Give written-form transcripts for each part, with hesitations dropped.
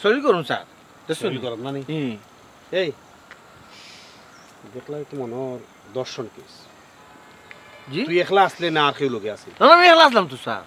Sorry করুন sir চুরি করব না নি এই দেখলাই তো মনোর দর্শন কেস জি তুই একলা আসলে না আর কেউ লোকে আছে না আমি একলা আসলাম তো স্যার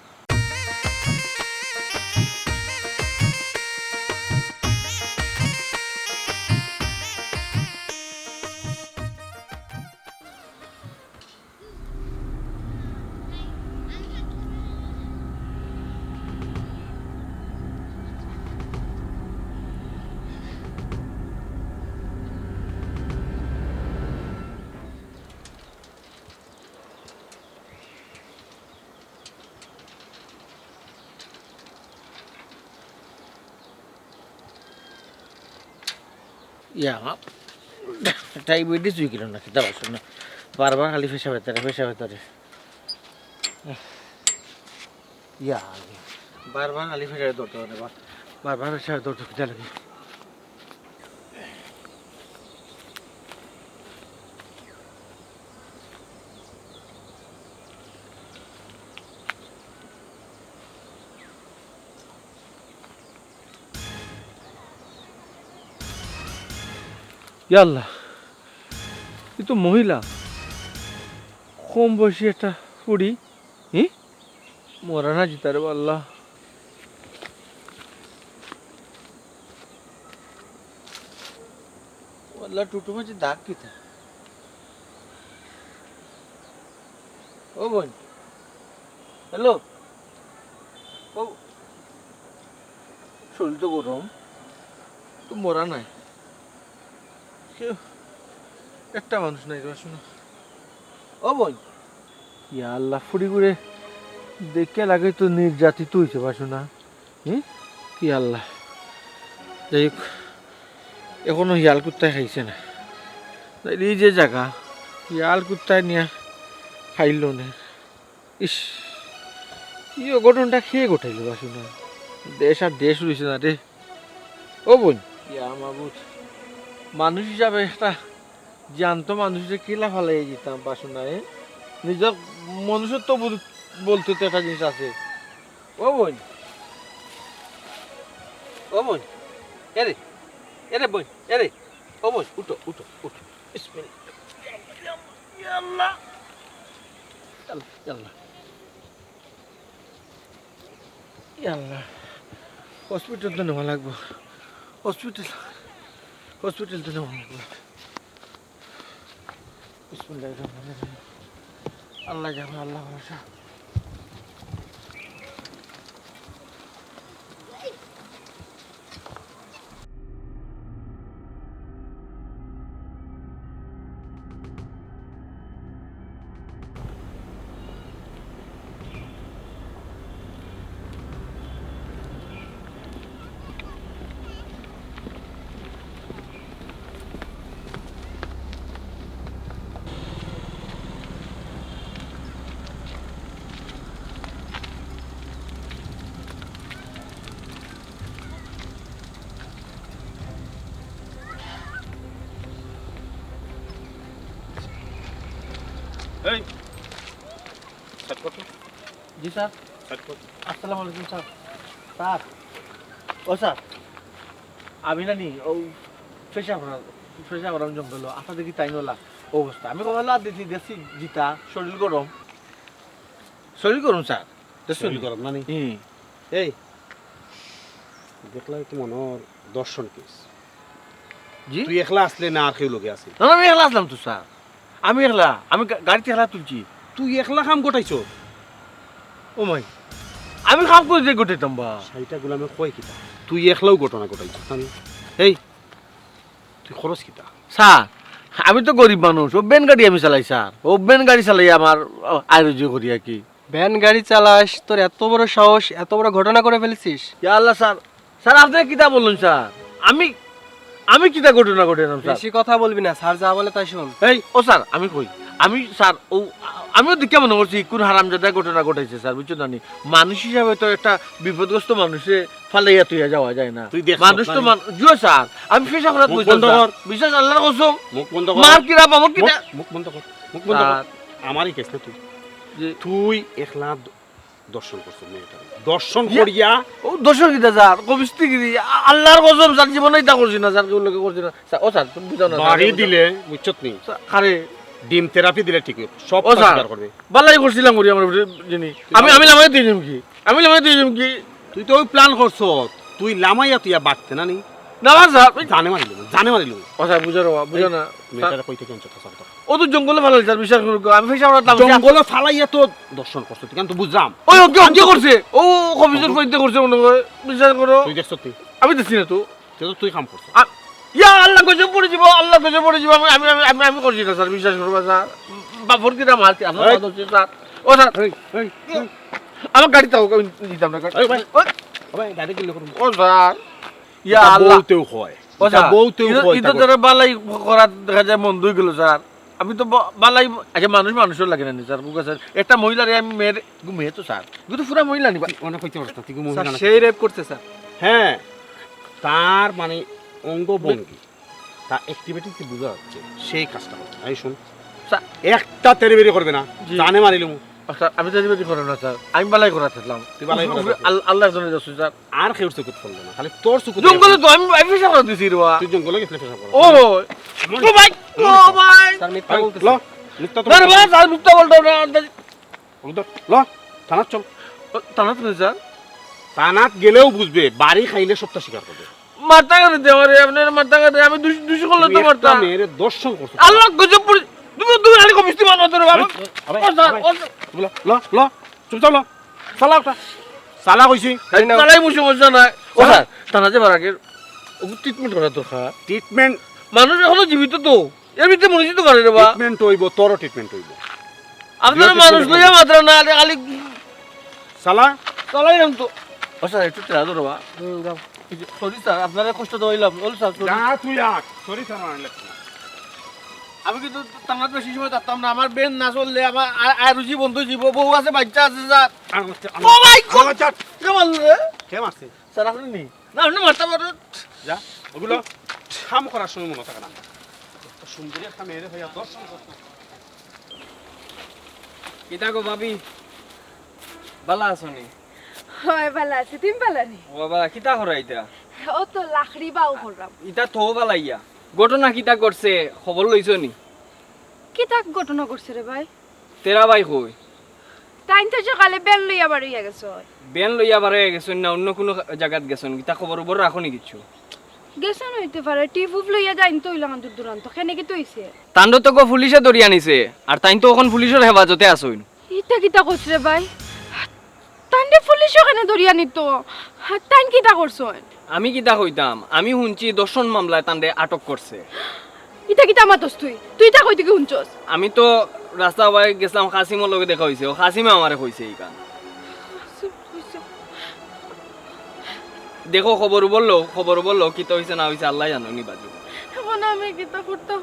ইয়া ডায়াবেটিস হয়ে গেল না খেতে পারছো না বারবার খালি ফেসা ভেতরে ইয়া বারবার খালি ফেসা ধরতে হবে বারবার ফেসা ধরতে খেতে লাগে আল্লাহ এ তো মহিলা কম বয়সী একটা ফুড়ি মরা না জিতার আল্লাহ আল্লাহ টুটু মাঝে দাগ কিতা ও বোন হ্যালো ও শরীর তো গরম তো মরা নাই একটা মানুষ নাই শোনো ও বোন ইয়া আল্লাহ ফুড়ি করে দেখে লাগে তো নির্যাতিত হয়েছে বাসো না কি আল্লাহ যাই হোক এখনো হিয়াল কুত্তায় খাইছে না এই যে জায়গা হিয়াল কুত্তায় নিয়ে খাইল না ইস ই অঘটনটা খেয়ে গোটাইল বাসো না দেশ আর দেশ রয়েছে না রে ও বোন ইয়া মাবুদ মানুষ হিসাবে একটা জ্যান্ত মানুষের কিলা ফালাই যেতাম বাসনায় নিজের মনুষ্যত্ব বলতে তো একটা জিনিস আছে ও বোন ও বোন এরে এরে বোন এরে ও বোন উঠো উঠো উঠো আল্লাহ আল্লাহ আল্লাহ হসপিটাল তো নেওয়া লাগবো হসপিটাল তো নেওয়া লাগবো আল্লাহ যাবে আল্লাহ ভরসা এই সাত কত জি স্যার সাত কত আসসালামু আলাইকুম স্যার স্যার ও স্যার আমি না নি ও ফেসা ভরাম জঙ্গল আপনার দেখি তাই নলা অবস্থা আমি কথা দিচ্ছি দেখছি জিতা শরীর গরম স্যার চুরি করব না নি এই দেখলাই তো মনোর দর্শন কেস জি তুই একলা আসলে না আর কেউ লোকে আছে না আমি একলা আসলাম তো স্যার আমি গাড়িতে একলা তুলছি তুই একলা কাম গোটাইছ ও মাই আমি কাম করে যে গোটাইতাম বা সেইটা গুলামে কয় কিতা তুই একলাও ঘটনা ঘটাইছ এই তুই খরচ কিতা স্যার আমি তো গরিব মানুষ ও বেন গাড়ি আমি চালাই স্যার ও বেন গাড়ি চালাই আমার আয়োজ্য করি আর কি ভ্যান গাড়ি চালাস তোর এত বড় সাহস এত বড় ঘটনা করে ফেলেছিস ইয়া আল্লাহ স্যার আপনি কিতা বললেন স্যার আমি কিতা ঘটনা ঘটাইলাম স্যার বেশি কথা বলবি না স্যার যা বলে তাই শোন এই ও স্যার আমি কই আমি স্যার ও আমিও দেখে মনে করছি কোন হারামজাদা ঘটনা ঘটাইছে স্যার বুঝছো না মানুষ হিসাবে তো একটা বিপদগ্রস্ত মানুষে ফালাইয়া তুইয়া যাওয়া যায় না তুই দেখ মানুষ তো জুয়া স্যার আমি ফেসা করাত বন্ধ কর বিশ্বাস আল্লাহর কসম মুখ বন্ধ কর মার কিরা পাবো কিটা মুখ বন্ধ কর আমারই কেস না তুই একলা দর্শন করছো মেয়েটা দর্শন করিয়া ও দর্শক গীতা স্যার কবিস্তিগিরি আল্লাহর কসম স্যার জীবনে এটা করছি না স্যার কেউ লোকে করছি না স্যার ও স্যার তুমি বুঝাও না বাড়ি দিলে বুঝছত নি আরে ডিম থেরাপি দিলে ঠিক সব ও স্যার স্বীকার করবে বালাই করছিলাম করি আমার জিনি আমি লামাই দিয়ে দিম কি আমি লামাই দিয়ে দিম কি তুই তো ওই প্ল্যান করছ তুই লামাইয়া তুই বাড়তে না নি না স্যার জানে মারিল ও স্যার বুঝো না মেয়েটার কই থেকে আনছো স্যার ও তো জঙ্গলে ভালো স্যার বিশ্বাস করুক আমি পয়সা আমার জঙ্গলে ফালাইয়া তো দর্শন করছো তুই কিন্তু বুঝলাম ওই কি করছে ও কবিজের পয়তে করছে মনে করে বিশ্বাস করো তুই দেখছ তুই আমি দেখছি না তো তুই কাম করছ ইয়া আল্লাহ গজব পড়ে যাব আল্লাহ গজব পড়ে যাব আমি আমি আমি করছি না স্যার বিশ্বাস করবা স্যার বাপর কি দাম হালতে আপনার কথা হচ্ছে স্যার ও স্যার আমার গাড়ি তাও আমি দিতাম না এই ভাই ভাই গাড়ি কিলো করব ও স্যার ইয়া আল্লাহ বলতেও হয় ও স্যার বলতেও হয় এটা যারা বালাই করা দেখা যায় মন দুই গেল স্যার আমি তো বালাই আগে মানুষের লাগে না স্যার বুকা স্যার একটা মহিলারে আমি মেয়ে তো স্যার কিন্তু পুরা মহিলা নিবা অনেক কইতে পারছ তুই মহিলা না সেই রেপ করতে স্যার হ্যাঁ তার মানে অঙ্গভঙ্গি তা অ্যাক্টিভিটি কি বুঝা যাচ্ছে সেই কাজটা করছে এই শুন একটা তেরিবেরি করবে না জানে মারিলুম স্যার আমি তো রিবেটি করব না স্যার আমি বালাই করা থাকলাম তুই বালাই করা আল্লাহ জানে যাচ্ছে স্যার আর কেউ চুকুত করলো না খালি তোর চুকুত জঙ্গলে তো আমি ফেসা করে দিছি রে তুই জঙ্গলে গেছিস ফেসা কর ও ভাই ও ভাই স্যার মিথ্যা বলতেছে ল মিথ্যা তো না ভাই স্যার মিথ্যা বলতো না ল থানাত চল টানা তো স্যার থানাত গেলেও বুঝবে বাড়ি খাইলে সবটা স্বীকার করবে মাথা কাটে দে আমারে আপনার মাথা কাটে আমি দুশো করলে তো মারতাম মেরে দর্শন করছ আল্লাহ গজব পড়ে তুমি আলি কমিস্তি মারো তোর বাবা ও স্যার ল ল ল চুপ চাও ল সালা ওটা সালা কইছি তালাই মুছে মজা নাই ও স্যার টানা যে বারাকে ও ট্রিটমেন্ট করা দরকার ট্রিটমেন্ট মানুষ এখনো জীবিত তো এর ভিতরে মনে তো করে রে বা ট্রিটমেন্ট হইব তোর ট্রিটমেন্ট হইব আপনারা মানুষ লইয়া মাত্র না খালি সালা চালাই নাম তো ও স্যার একটু টেরা ধরো বা সরি স্যার আপনারা কষ্ট তো হইলাম বল স্যার যা তুই আক সরি স্যার আনলে আমি কিন্তু টানার বেশি সময় থাকতাম না আমার বেন না চললে আমার আর রুচি বন্ধু জীব বউ আছে বাচ্চা আছে স্যার ও ভাই কেমন রে কেমন আছে স্যার আপনি নি না আপনি মারতে পারেন যা ওগুলো কাম করার সময় মনে থাকে না তো সুন্দরী একটা মেয়েরে ভাইয়া দর্শন করতে কিতা গো ভাবি বালা আসনি হয় ভালো আছে তুমি ভালো নি ও বাবা কিতা করাইতা ও তো লাখড়ি বাউ করলাম ইতা তো বালাইয়া ঘটনা কিতা করছে খবর লইছো নি কি তাক ঘটনা করছে রে ভাই তেরা ভাই কই টাইম তো সকালে বেল লইয়া বাড়িয়া গেছ বেন লইয়া বারে গেছন না অন্য কোনো জায়গাত গেছন কিতা খবর উপর রাখনি কিছু গেছেন হইতে পারে টিফুফ লইয়া যাইন তো ইলাম দূর দূরান্ত খেনে কি তৈছে তান্ড তো গো পুলিশে ধরি আনিছে আর তাই তো এখন পুলিশের হেফাজতে আসইন ইটা কিতা করছে রে ভাই তান্ডে পুলিশ ওখানে ধরিয়া নিত টাইম কিতা করছন আমি কিতা কইতাম আমি শুনছি দর্শন মামলায় তান্ডে আটক করছে ইটা কিতা মাতস তুই তা কই থেকে শুনছস আমি তো রাস্তা বাই গেছিলাম কাসিমের লগে দেখা হইছে ও কাসিমে আমারে কইছে এই কান দেখো খবর বললো কিতা হইছে না হইছে আল্লাহ জানো নি বাজু এখন আমি কিতা করতাম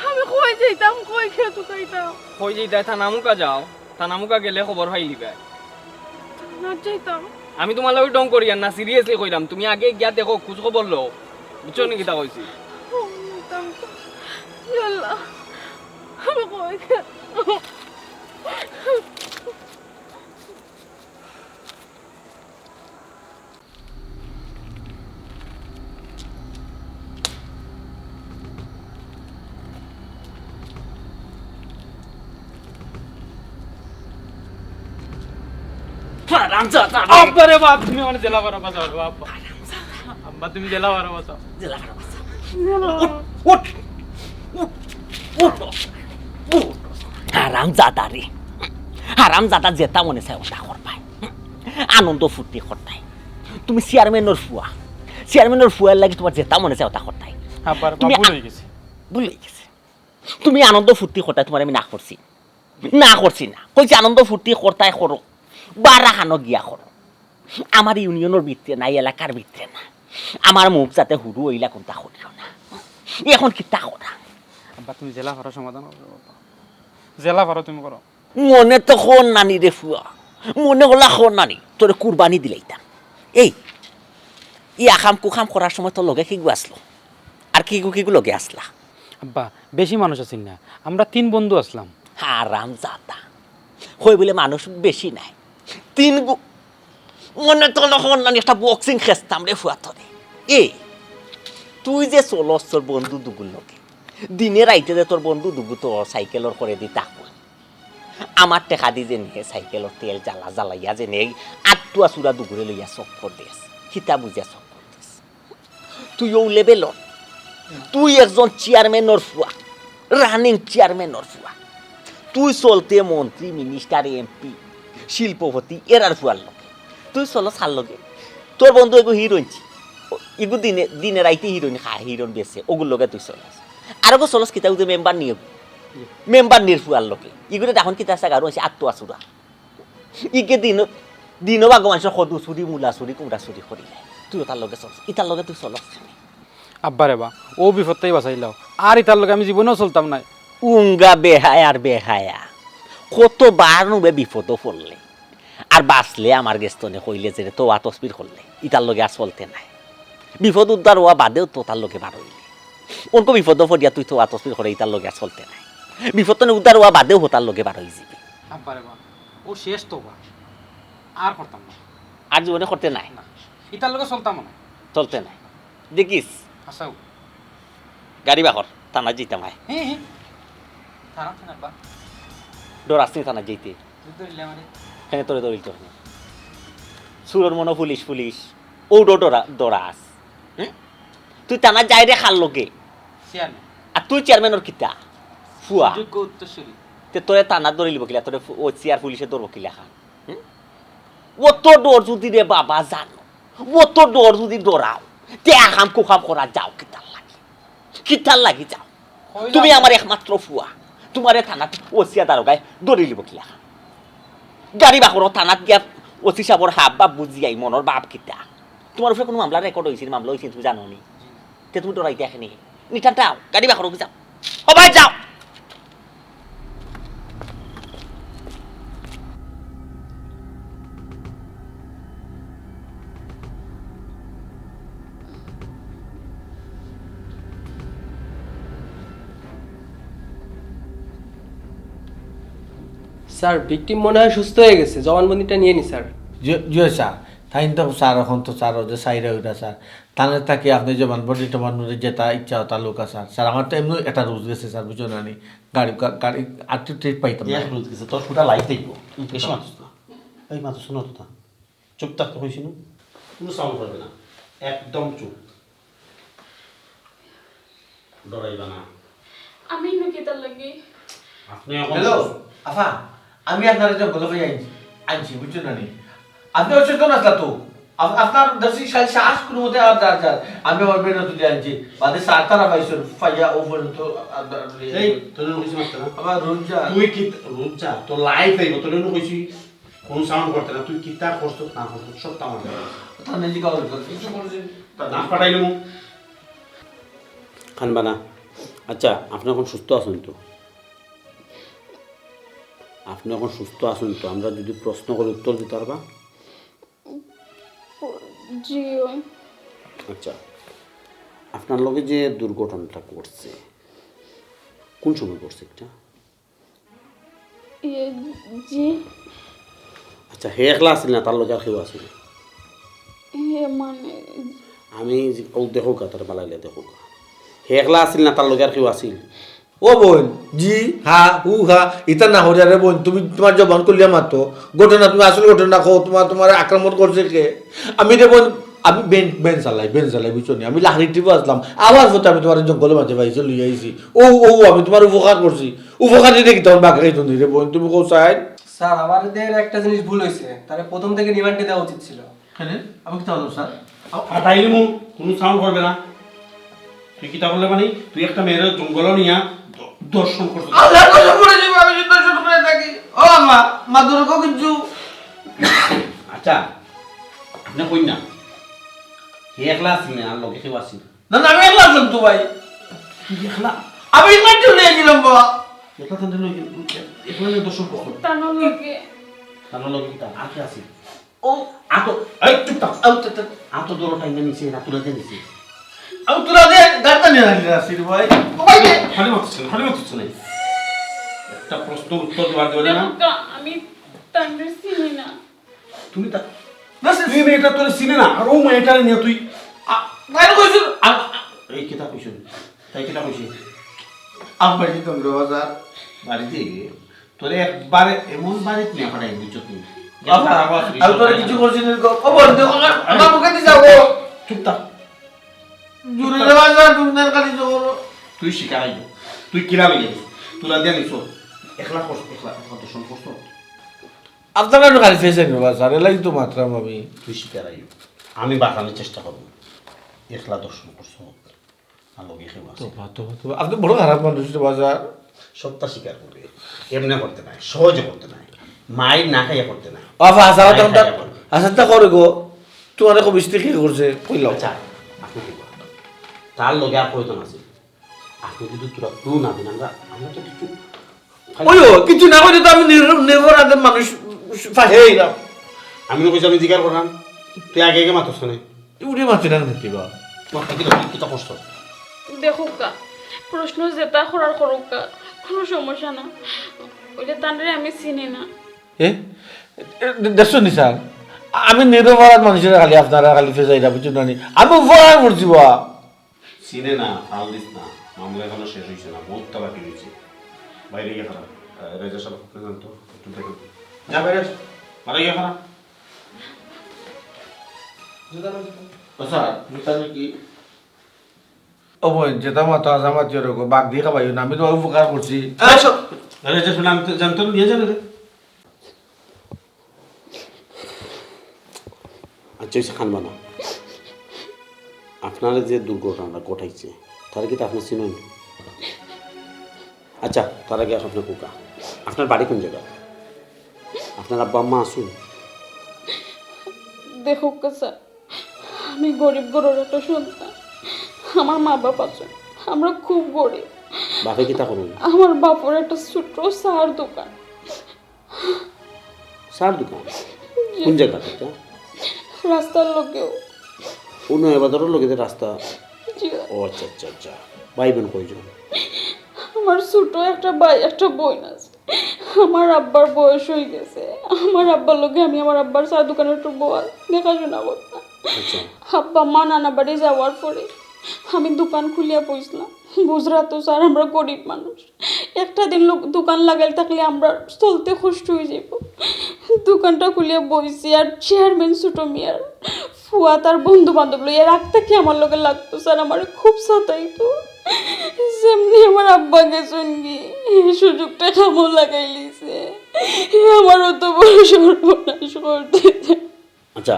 আমি কই যাইতাম কই খেয়ে তো খাইতাম কই যেই থানামুকা যাও থানামুকা গেলে খবর পাইলি ভাই না যাইতাম আমি তোমার লগে ডং করি না সিরিয়াসলি কইলাম তুমি আগে গিয়া দেখো খোঁজ খবর লও বুঝছো নি কিতা কইছি ইয়াল্লাহ আমি কই খেয়ে আব্বারে বাপ তুমি মানে জেলা বারা বাঁচাও বাপ আব্বা তুমি জেলা বারা বাঁচাও হারামজাদা রে হারামজাদা যেটা মনে চাই ওটা করবাই আনন্দ ফুর্তি করতাই তুমি চেয়ারম্যানের ফুয়ার লাগি তোমার যেটা মনে চাই ওটা করতাই ভুল হয়ে গেছে তুমি আনন্দ ফুর্তি করতাই তোমার আমি না করছি না কইছি আনন্দ ফুর্তি করতাই করো বারা খানো গিয়া করো আমার ইউনিয়নের ভিতরে নাই এলাকার ভিতরে না আমার মুখ যাতে হুড়ু হইলা কোনটা করিও না এখন কিতা করা আব্বা তুমি জেলা ভাড়া সমাধান জেলা ভাড়া তুমি করো মনে তো খন নানি রে ফুয়া মনে হলা খন নানি তোর কুরবানি দিলাইতাম এই ই আখাম কুখাম করার সময় তোর লগে কিগু আসলো আর কিগু লগে আসলা আব্বা বেশি মানুষ আছেন না আমরা 3 বন্ধু আসলাম হারাম জাতা হই বলে মানুষ বেশি নাই তিন মনে তো নখন না একটা বক্সিং খেস্তাম রে ফুয়া ধরে এ তুই যে চলস তোর বন্ধু দুগুর লোকে দিনে রাইতে যে তোর বন্ধু দুগু তোর সাইকেলর করে দি তাক আমার টেকা দি যে নিয়ে সাইকেলর তেল জ্বালা জ্বালাইয়া যে নেই আটটুয়া চূড়া দুগুরে লইয়া চক্কর দিস সীতা বুঝিয়া চক্কর দিস তুই ও লেভেলর তুই একজন চেয়ারম্যানর ফুয়া রানিং চেয়ারম্যানর ফুয়া তুই চলতে মন্ত্রী মিনিস্টার এমপি শিল্পপতি এরার ফুয়ার লোকে তুই চলো সার লগে তোর বন্ধু এগো হিরোইন এগু দিনে দিনে রাইতে হিরোইন খা হিরোইন বেছে ওগুর লগে তুই চলস আর গো চলস কিতা যে মেম্বার নিয়ে মেম্বার নির ফুয়ার লোকে ইগুলো এখন কিতা আছে গারো আছে আত্মা চূড়া ইকে দিনও বাগো মানুষের সদু চুরি মূলা চুরি কুমড়া চুরি করি তুই তার লগে চলস ইতার লগে তুই চলস আব্বা রে বা ও বিপদটাই বাঁচাইলাও আর ইতার লগে আমি জীবনেও চলতাম না উঙ্গা বেহায়ার বেহায়া কতবার নুবে বিপদ পড়লে আর বাঁচলে আমার গেস্তনে কইলে যে তো তসবির করলে ইতার লগে আর চলতে নাই বিপদ উদ্ধার হওয়া বাদেও তো তার লগে বার হইলে অন্য বিপদ পড়িয়া তুই তো তসবির করে ইতার লগে আর চলতে নাই বিপদ উদ্ধার হওয়া বাদেও তার লগে বার হয়ে যাবি আব্বা রে বা ও শেষ তো বা আর করতাম না আর জীবনে করতে নাই ইতার লগে চলতাম না চলতে নাই দেখিস আসাও গাড়ি বাহর থানা যেতাম আয় হ্যাঁ হ্যাঁ থানা থানা বা ডর আসতে থানা যেতে হ্যাঁ তোরে দৌড়িল তোর সুরর মনো পুলিশ পুলিশ ও ডরা আস তুই থানা যাই রে খাল লোকে আর তুই চেয়ারম্যানের কিতা ফুয়া তে তোরে থানা দৌড়িল বকিলা তোরে ও চেয়ার পুলিশে দৌড় বকিলা খান ও তোর ডর যদি রে বাবা জানো ও তোর ডর যদি ডরাও তে আখাম কুখাম করা যাও কিতার লাগি যাও তুমি আমার একমাত্র ফুয়া তোমারে থানাত ওসিয়া দারোগায় দৌড়ি লিব কিলা গাড়ি বাকর থানাত গিয়া ওসি সাবর হাব বাপ বুঝিয়াই মনের বাপ কিতা তোমার উপরে কোনো মামলা রেকর্ড হয়েছিল মামলা হয়েছিল তুমি জানো নি তে তুমি ডরাই দেখেনি নিটাটাও গাড়ি বাকর যাও ও ভাই যাও স্যার ভিকটিম মনে হয় সুস্থ হয়ে গেছে জবানবন্দিটা নিয়ে নি স্যার জিও স্যার তাই তো স্যার এখন তো স্যার যে সাইরা ওইটা স্যার তাহলে তাকে আপনি জবানবন্দি টবানবন্দি যেটা ইচ্ছা তা লোক স্যার স্যার আমার তো এমনি একটা রুজ গেছে স্যার বুঝো না নি গাড়ি গাড়ি আর তো ট্রিট পাইতাম না রোজ গেছে তোর পুরা লাইফ দেখবো বেশি মাত্র না এই মাত্র শোনো তো তা চুপ থাকতে হয়েছি না কোনো সাউন্ড করবে না একদম চুপ ডরাইবা না আমি নাকি তার লাগে আপনি এখন হ্যালো আফা আমি আপনার জঙ্গল হয়ে আনছি বুঝছো না নি আপনি অচেতন আসলা তো আপনার দর্শি শ্বাস কোনো মতে আর যার যার আমি আমার বেরো তুলে আনছি বাদে সার তারা পাইছো ফাইয়া ওভার তো এই তোর কিছু মারতে না আবার রুজা তুই কি রুজা তো লাইফ আইব তোর কইছি কোন সাউন্ড করতে না তুই কিতা করছ না করছ সব তামার তা নিজে কাজ কর কিছু করছিস না পাঠাইলাম খানবা না আচ্ছা আপনি এখন সুস্থ আছেন তো আপনি এখন সুস্থ আছেন তো আমরা যদি প্রশ্ন করে উত্তর দিতে পারবা জি আচ্ছা আপনার লগে যে দুর্ঘটনাটা করছে কোন সময় করছে এটা জি আচ্ছা হে একলা আসিল না তার লগে আর কেউ আসিল মানে আমি ও দেখো কা তার বালাইলে দেখো কা হে একলা আসিল না তার লগে আর কেউ আসিল ও বোন জি হা হু হা ইতা না হরিয়া রে বোন তুমি তোমার জবান করলিয়া মাতো ঘটনা তুমি আসল ঘটনা কো তোমার আক্রমণ করছে কে আমি রে বোন আমি বেন চালাই বুঝছো নি আমি লাহরি টিপে আসলাম আবার হতে আমি তোমার জঙ্গলের মাঝে পাইছি লই আইছি ও আমি তোমার উপকার করছি উপকার দিতে কি তোমার বাকি খাইতো নি রে বোন তুমি কো চাই স্যার আমাদের একটা জিনিস ভুল হয়েছে তাহলে প্রথম থেকে রিমান্ডে দেওয়া উচিত ছিল কেন আমি কি তাহলে স্যার আটাইলিমু কোনো সাউন্ড করবে না তুই কিতা বললে মানে তুই একটা মেয়ের জঙ্গল নিয়া দর্শন করছিস আল্লাহ কসম করে দিব আমি যদি দর্শন করে থাকি ও আল্লাহ মাদুর কো কিছু আচ্ছা আপনি কই না হে একলা আসিল না আর লগে কেউ আসিল না আমি একলা আসলাম তো ভাই তুই একলা আমি ইমান চলে গেছিলাম বাবা একলা তান্ডে লগে একলা দর্শন করছ তানো লাগে তার লগে কিতা আর কি আসিল ও আতো এই চুপ থাক আতো দরটা ইনা নিছে না তুলে দিছে আমি তোরা দে গাড়িটা নিয়ে আসলি আসির ভাই ও ভাই খালি মারছিস না একটা প্রশ্ন উত্তর দেওয়ার দেবে না আমি তান্ডে চিনি না তুমি তা তুই মেয়েটা তোর চিনে না আর ও মেয়েটা নিয়ে তুই এই কিতা কইছ তাই কিতা কইছি আমার কি তোমরা বাজার বাড়িতে তোর একবারে এমন বাড়িতে নিয়ে পাঠাই বুঝছো তুমি আর তোরা কিছু করছিস না ও বন্ধ আমার মুখে দিয়ে যাবো চুপ থাক জুড়ে বাজার দুনিয়ার কাছে যাবো তুই শিকারাই তুই কিরা লইয়া তোরা দিয়া নিছ একলা করছ একলা তো শোন করছ আপনারা তো খালি ফেসে নেবা স্যার এলাই তো মাত্রাম আমি তুই শিকারাই আমি বাঁচানোর চেষ্টা করব একলা দর্শন করছ আর লগে খেয়ে আপনি বড় খারাপ মানুষ রে বাজার সত্তা স্বীকার করবে এমনি করতে নাই সহজে করতে নাই মায়ের না খাইয়া করতে নাই বাবা আসাও তো আসাটা করে গো তোমার খুব মিষ্টি কি করছে কইলাও আচ্ছা আপনি কি বলেন? তার লগে আর প্রয়োজন আছে আপনি যদি তোরা তুই না দিন আমরা তো কিছু ওইও কিছু না কইলে তো আমি নির্ভর আদের মানুষ ফাঁসেই না আমি তো কইছি আমি জিজ্ঞাসা করলাম তুই আগে আগে মাতস না উঠে মারছি না নাকি বা তোমার কি কিতা করছ দেখুক কা প্রশ্ন যেটা করার করুক কা কোনো সমস্যা না ওইটা তান্ডে আমি চিনি না এ দেখছো নি স্যার আমি নিরপরাধ মানুষের খালি আপনারা খালি ফেসাইরা বুঝছো না নি আমি উপকার করছি বা চিনে না ফাল দিস না মামলা এখনো শেষ হয়েছে না বহুত বাকি রয়েছে বাইরে গিয়ে খারাপ রেজা সাহেব জান তো একটু দেখুন যা বাইরে বাইরে গিয়ে খারাপ স্যার জুতানো কি ও বোন যেটা মাতো আজামাত যেরকম বাঘ দিয়ে খাবাই না আমি তো উপকার করছি রেজা শুনে আমি তো জানতো নিয়ে যাবে রে আচ্ছা খানবা না আপনারা যে দুর্ঘটনাটা ঘটাইছে তার কি তো আপনি চিনেন আচ্ছা তার আগে আপনার কুকা আপনার বাড়ি কোন জায়গা আপনার আব্বা আম্মা আসুন দেখুক কা স্যার আমি গরিব গরুর একটা সন্তান আমার মা বাপ আছে আমরা খুব গরিব বাপে কি তা করুন আমার বাপর একটা ছোট্ট সার দোকান সার দোকান কোন জায়গাটা এটা রাস্তার লোকেও অন্য এবারের লোকেদের রাস্তা জি ও আচ্ছা আচ্ছা আচ্ছা ভাই বোন কয়জন আমার ছোট একটা ভাই একটা বোন আছে আমার আব্বার বয়স হয়ে গেছে আমার আব্বার লোকে আমি আমার আব্বার চা দোকানে একটু দেখাশোনা করতাম আচ্ছা আব্বা মা নানা বাড়ি যাওয়ার পরে আমি দোকান খুলিয়া বসলাম বুঝরা তো স্যার আমরা গরিব মানুষ একটা দিন লোক দোকান লাগাই থাকলে আমরা চলতে কষ্ট হয়ে যাব দোকানটা খুলিয়া বইছি আর চেয়ারম্যান ছোট মিয়ার ফুয়া তার বন্ধু বান্ধব লইয়া রাখতে কি আমার লোকে লাগতো স্যার আমার খুব সাতাইতো যেমনি আমার আব্বা গেছেন কি এই সুযোগটা কামও লাগাই লিছে আমার অত বড় সর্বনাশ করতে আচ্ছা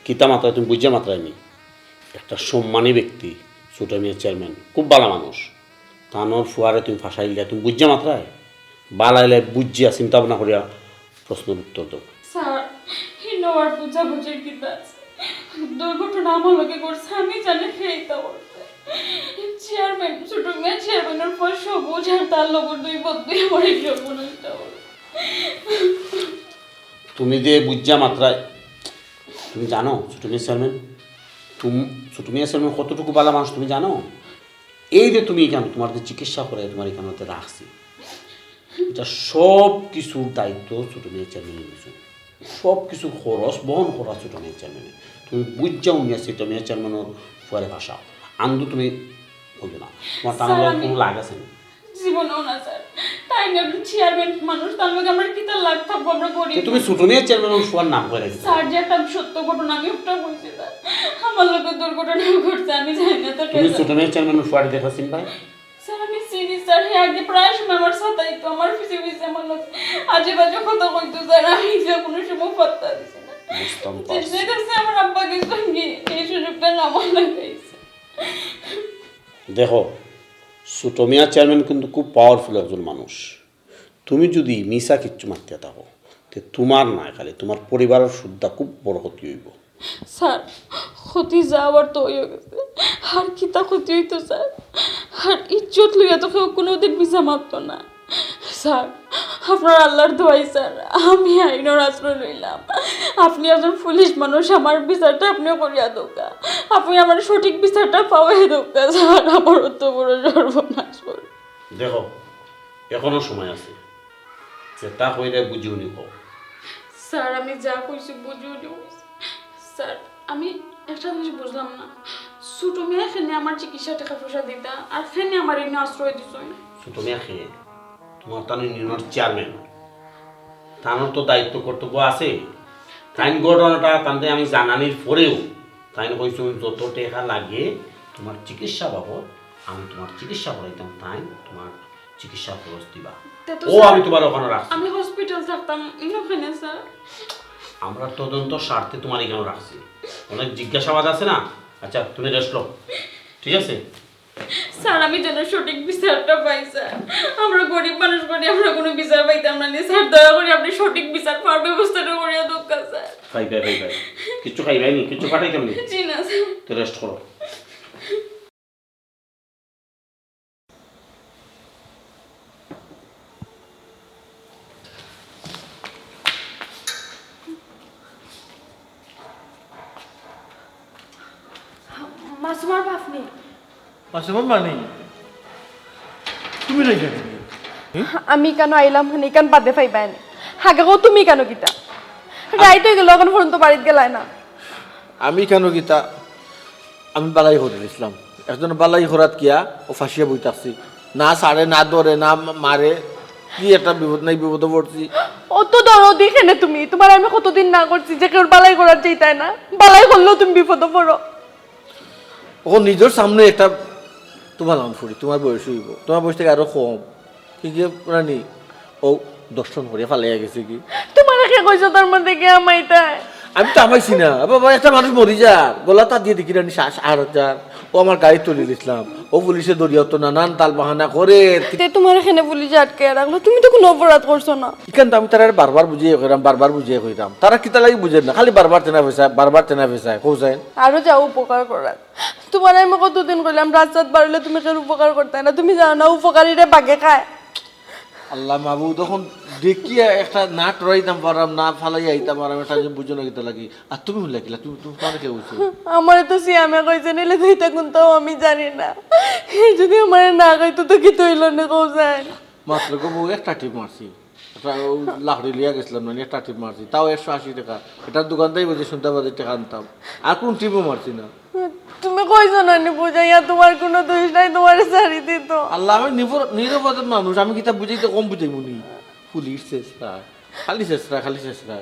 কিতা মাত্রায় তুমি বুঝা মাত্রায় নি একটা সম্মানী ব্যক্তি ছোট মেয়ের চেয়ারম্যান খুব ভালো মানুষ তানোর ফুয়ারে তুমি ফাঁসাই দিলে তুমি বুঝা মাত্রায় বালাইলে বুঝিয়া চিন্তা ভাবনা করিয়া প্রশ্নের উত্তর দাও স্যার হিনোয়ার বুঝাবুঝির কিতা আছে দুর্ঘটনা আমার লোকে করছে আমি জানি খেয়েতা করছে চেয়ারম্যান ছোট মেয়ে চেয়ারম্যানের পর সবুজ আর তার লগর দুই বন্ধুই আমার এই সর্বনাশটা তুমি যে বুঝা মাত্রায় তুমি জানো ছোট মেয়ের চেয়ারম্যান তুমি ছোট মেয়ের চেয়ারম্যান কতটুকু ভালো মানুষ তুমি জানো এই যে তুমি এখানে তোমার যে চিকিৎসা করে তোমার এখানে রাখছি এটা সব কিছুর দায়িত্ব ছোট মেয়ের চেয়ারম্যানের কিছু সব কিছু খরচ বহন করা ছোট মেয়ের চেয়ারম্যানে তুমি বুঝাও নিয়ে ছোট মেয়ের চেয়ারম্যানের পরে ভাষা আন্দু তুমি বলবে না তোমার তার কোনো লাগ আছে না জীবনও না স্যার তাই না চেয়ারম্যান মানুষ তার লগে আমরা কিতা লাগ থাকবো আমরা গরিব তুমি ছোট মেয়ের চেয়ারম্যান ফুয়ার নাম করে দিচ্ছ স্যার যে একটা সত্য ঘটনা আমি ওটা বলছি স্যার আমার লোকে দুর্ঘটনা ঘটছে আমি জানি না তো তুমি ছোট মেয়ের চেয়ারম্যান ফুয়ার দেখাচ্ছেন ভাই স্যার আমি চিনি স্যার হ্যাঁ আগে প্রায় সময় আমার সাথেই তো আমার পিছিয়ে পিছিয়ে আমার লোক আজে বাজে কথা কইতো স্যার আমি যে কোনো সময় পাত্তা দিছি না বুঝতাম দেখছি আমার আব্বাকে সঙ্গে এই সুযোগটা আমার লাগাইছে দেখো ছোট মিয়া চেয়ারম্যান কিন্তু খুব পাওয়ারফুল একজন মানুষ তুমি যদি মিশা কিচ্ছু মারতে থাকো তো তোমার না খালি তোমার পরিবারের সুদ্ধা খুব বড় ক্ষতি হইব স্যার ক্ষতি যাওয়ার তো হয়ে গেছে আর কিতা ক্ষতি হইতো স্যার আর ইজ্জত লইয়া তো কেউ কোনোদিন মিশা মারতো না স্যার আপনার আল্লাহর দোয়াই স্যার আমি আইনের আশ্রয় লইলাম আপনি একজন পুলিশ মানুষ আমার বিচারটা আপনিও করিয়া দোকা আপনি আমার সঠিক বিচারটা পাওয়াই দোকা স্যার আমার অত বড় সর্বনাশ করে দেখো এখনো সময় আছে যেটা কইলে বুঝিও নি কও স্যার আমি যা কইছি বুঝিও স্যার আমি একটা জিনিস বুঝলাম না ছোট মেয়ে খেনে আমার চিকিৎসা টাকা পয়সা দিতা আর খেনে আমার এনে আশ্রয় দিছ ছোট মেয়ে খেয়ে তোমার তার ইউনিয়নের চেয়ারম্যান তার তো দায়িত্ব কর্তব্য আছে তাই ঘটনাটা তাদের আমি জানানির পরেও তাই কইছো যত টাকা লাগে তোমার চিকিৎসা বাবদ আমি তোমার চিকিৎসা করাইতাম তাই তোমার চিকিৎসা খরচ দিবা ও আমি তোমার ওখানে রাখছি আমি হসপিটাল থাকতাম ইনখানে স্যার আমরা তদন্ত স্বার্থে তোমার এখানে রাখছি অনেক জিজ্ঞাসাবাদ আছে না আচ্ছা তুমি রেস্ট লো ঠিক আছে স্যার আমি যেন সঠিক বিচারটা পাই স্যার আমরা গরিব মানুষ করি আমরা কোনো বিচার পাইতাম না স্যার দয়া করে আপনি সঠিক বিচার পাওয়ার ব্যবস্থাটা করিয়া দোকা স্যার খাইবাই কিছু খাইবাই নি কিছু কাটাইতাম নি জি না স্যার তো রেস্ট করো মাসুমার বাপ নেই মাসুমার মানে তুমি নাই জানি আমি কেন আইলাম হানি কেন বাদে পাইবাই না হাগে গো তুমি কেন গীতা রাইট হয়ে গেল এখন ফোন তো বাড়িতে গেলাই না আমি কেন গীতা আমি বালাই করে দিছিলাম একজন বালাই হরাত কিয়া ও ফাঁসিয়া বই থাকছি না সারে না ধরে না মারে কি একটা বিপদ নাই বিপদে পড়ছি ও তো ধরো দেখে না তুমি তোমার আমি কতদিন না করছি যে কেউ বালাই করার চাইতাই না বালাই করলেও তুমি বিপদে পড়ো ও নিজের সামনে একটা তোমার নাম ফুরি তোমার বয়স হইব তোমার বয়স থেকে আরো কম কি কি প্রাণী ও দর্শন করে ফালাইয়া গেছে কি তোমার কে কইছো তার মধ্যে কে আমাইতাই আমি তো আমাইছি না বাবা একটা মানুষ মরি যা গলা তা দিয়ে দেখি রানি 8,000 ও আমার গাড়ি তুলে দিছিলাম ও পুলিশে দরিয়া তো নানান তাল বাহানা করে তোমার এখানে পুলিশে আটকে রাখলো তুমি তো কোনো অপরাধ করছো না এখান আমি তারা বারবার বুঝিয়ে কইরাম তারা কিতা লাগি বুঝেন না খালি বারবার তেনা ফেসায় কৌসাইন আরো যাও উপকার করার তোমার আমি কতদিন কইলাম রাত বাড়লে তুমি কেউ উপকার করতে না তুমি জানো না উপকারীরে বাগে খায় আল্লাহ মাবু তখন দেখিয়া একটা না টরাইতাম পারাম না ফালাই আইতাম পারাম এটা বুঝো না কিতা লাগি আর তুমি লাগিলা তুমি তোমার কে বুঝছো আমার তো সিয়ামে কইছে নিলে তুই তখন তো আমি জানি না যদি আমার না কইতো তো কি তৈল না কৌসাইন মাত্র গো একটা টিপ মারছি একটা লাহড়ি লিয়া গেছিলাম না একটা টিপ মারছি তাও 180 টাকা এটার দোকানটাই বুঝে শুনতে বাজে টাকা আনতাম আর কোন টিপও মারছি না তুমি কইছো না নি বুঝাইয়া তোমার কোনো দোষ নাই তোমার সারি দিত আল্লাহ আমি নিরপরাধ মানুষ আমি কিতা বুঝাইতে কম বুঝাই মুনি পুলিশ চেষ্টা খালি চেষ্টা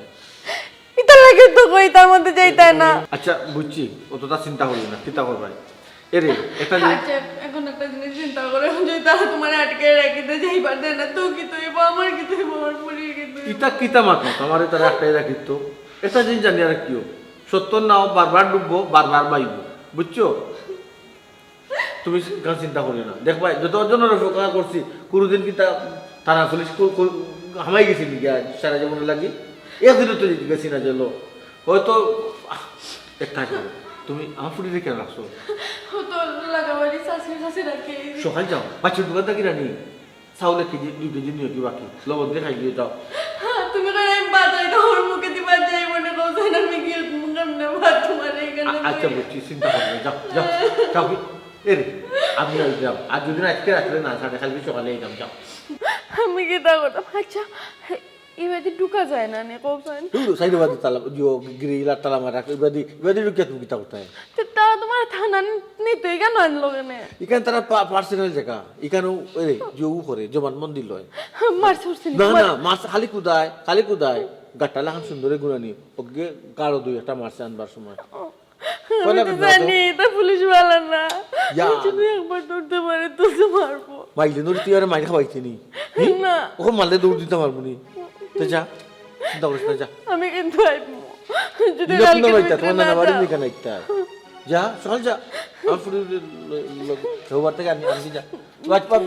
এটা লাগে তো কই তার মধ্যে যাইতাই না আচ্ছা বুঝছি অতটা চিন্তা করি না চিন্তা করবাই এরে একটা আচ্ছা এখন একটা জিনিস চিন্তা করে যদি তারা তোমার আটকে রাখিতে যাইবার দেয় না তো কি তুইব আমার কি তুইব আমার পুলিশ কি তুই ইটা কিতা মাত্র আমার তারা একটাই রাখিত এটা জিনিস জানি আর কিও সত্তর নাও বারবার ডুববো বারবার বাইব বুঝছো তুমি চিন্তা করি না দেখবা যত জনের উপকার করছি কোনোদিন কি থানা পুলিশ হামাই গেছি নাকি আজ সারা জীবনে লাগি একদিনও তো গেছি না যেলো হয়তো একটা করো তুমি আমার ফুটিতে কেন রাখছো তো লাগাবাড়ি শাসি রাখি সকাল যাও বাচ্চার দোকান থাকি রানি চাউলের কেজি 2 কেজি নিয়ে কি বাকি লবণ দিয়ে খাই দিয়ে যাও তুমি করে আমি বাজাই তো ওর মুখে দিবা যাই মনে কইছ না আমি কি মুখে ভাত তোমার এখানে আচ্ছা বুঝছি চিন্তা করো না যাও এরে আমি যাও আর যদি আজকে রাত্রে না সাড়ে কালকে সকালে যাও আমি কি তা করতাম আচ্ছা এবারে ঢুকা যায় না নে কৌশল সাইডে বাদি তালা জিও গ্রিল আর তালা মারা এবারে ঢুকে তুমি কিতা করতে তো তারা তোমার থানা নিতে কেন আনলো কেনে এখানে তারা পার্সোনাল জায়গা এখানে ওই জিও করে জমান মন্দির লয় মারছুরছি না মাছ খালি কুদায় গাট্টা লাগান সুন্দরে গুণানি ওকে গাড়ো দুই একটা মারছে আনবার সময় জানি এটা পুলিশ বালা না যদি একবার ধরতে পারে তো মারবো মাইলে নড়ি তুই আর মাইলে খাওয়াইছি নি না ওকে মারলে দৌড় দিতে পারবো নি তো যা চিন্তা করিস না যা আমি কিন্তু আইবো যদি কালকে তোমার নানা বাড়ি নিয়ে কেন একটা যা সকাল যা আমার ফুটি খবর থেকে আনি যা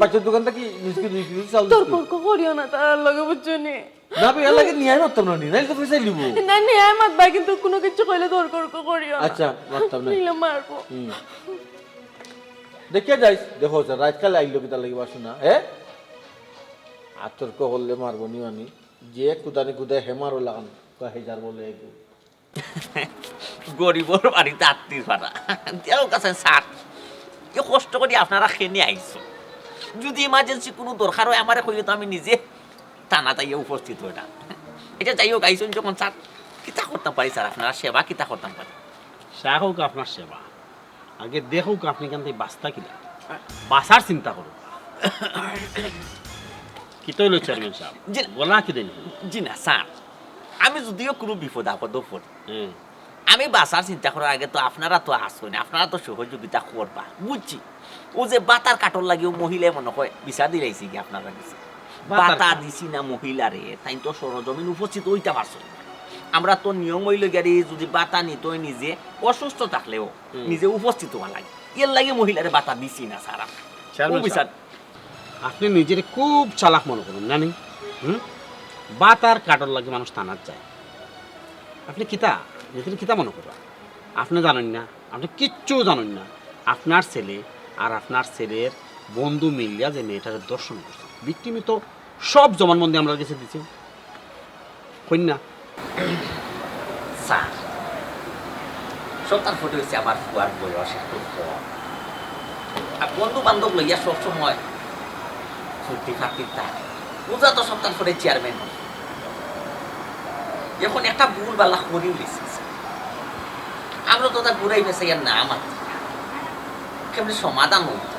বাচ্চার দোকান থেকে মিষ্টি 2 কেজি চাল তর্ক করিও না তার লগে বুঝছো নি না বে লাগে নিয়ে আই মারতাম না নি নাইলে তো পয়সা লিবো না নিয়ে আই মাত ভাই কিন্তু কোনো কিছু কইলে তর্ক করিও না আচ্ছা মারতাম না নিলে মারবো দেখে যাইস দেখো স্যার রাতকালে আইলো কিতা লাগিব শোনা আতর্ক করলে মারবো নি মানি যে কুদায় হেমারও লাগান হেজার বলে এগু গরিবর বাড়িতে আত্মীয় ভাড়া দেও কাছে সার এ কষ্ট করে আপনারা খেনে আইছো যদি ইমার্জেন্সি কোনো দরকার হয় আমারে কইলে তো আমি নিজে টানা তাইয়া উপস্থিত হই না এটা যাই হোক আইসুন যখন স্যার কিতা করতাম পারি স্যার আপনারা সেবা কিতা করতাম পারি শাহ হোক আপনার সেবা আগে দেখুক আপনি কেন বাস্তা কিনা বাসার চিন্তা করুন কি তৈল চেয়ারম্যান সাহেব জি। বলা কি দেন জি না স্যার আমি যদিও কোনো বিপদ আপদ পড়ি হ্যাঁ আমি বাসার চিন্তা করার আগে তো আপনারা তো আসুন আপনারা তো সহযোগিতা করবা বুঝছি ও যে বাতার কাটর লাগিও মহিলা মনে হয় বিচার দিলাইছি কি আপনারা দিছে বাতা দিছি না মহিলারে তাই তো সরজমিন উপস্থিত ওইটা পারছো আমরা তো নিয়ম হইল গাড়ি যদি বাতা নিত নিজে অসুস্থ থাকলেও নিজে উপস্থিত হওয়া লাগে এর লাগে মহিলারে বাতা দিছি না স্যার চেয়ারম্যান বিচার আপনি নিজের খুব চালাক মনে করুন জানি বাতার কাটর লাগে মানুষ থানার যায় আপনি কিতা নিজের কিতা মনে করুন আপনি জানেন না আপনি কিচ্ছু জানেন না আপনার ছেলে আর আপনার ছেলের বন্ধু মিলিয়া যে মেয়েটার দর্শন করছে বিক্রিমি তো সব জবানবন্দি আমরা কাছে দিচ্ছি কন্যা স্যার সন্তান ফটো হয়েছে আমার ফুয়ার বয়স একটু কম আর বন্ধু বান্ধব লইয়া সবসময় ফুর্তি ফার্তি থাকে পূজা তো সন্তান ফটো চেয়ারম্যান এখন একটা ভুল বালা করি লিখছি আমরা তো তার ঘুরাই পেছে ইয়ার না আমার কেমনি সমাধান হইত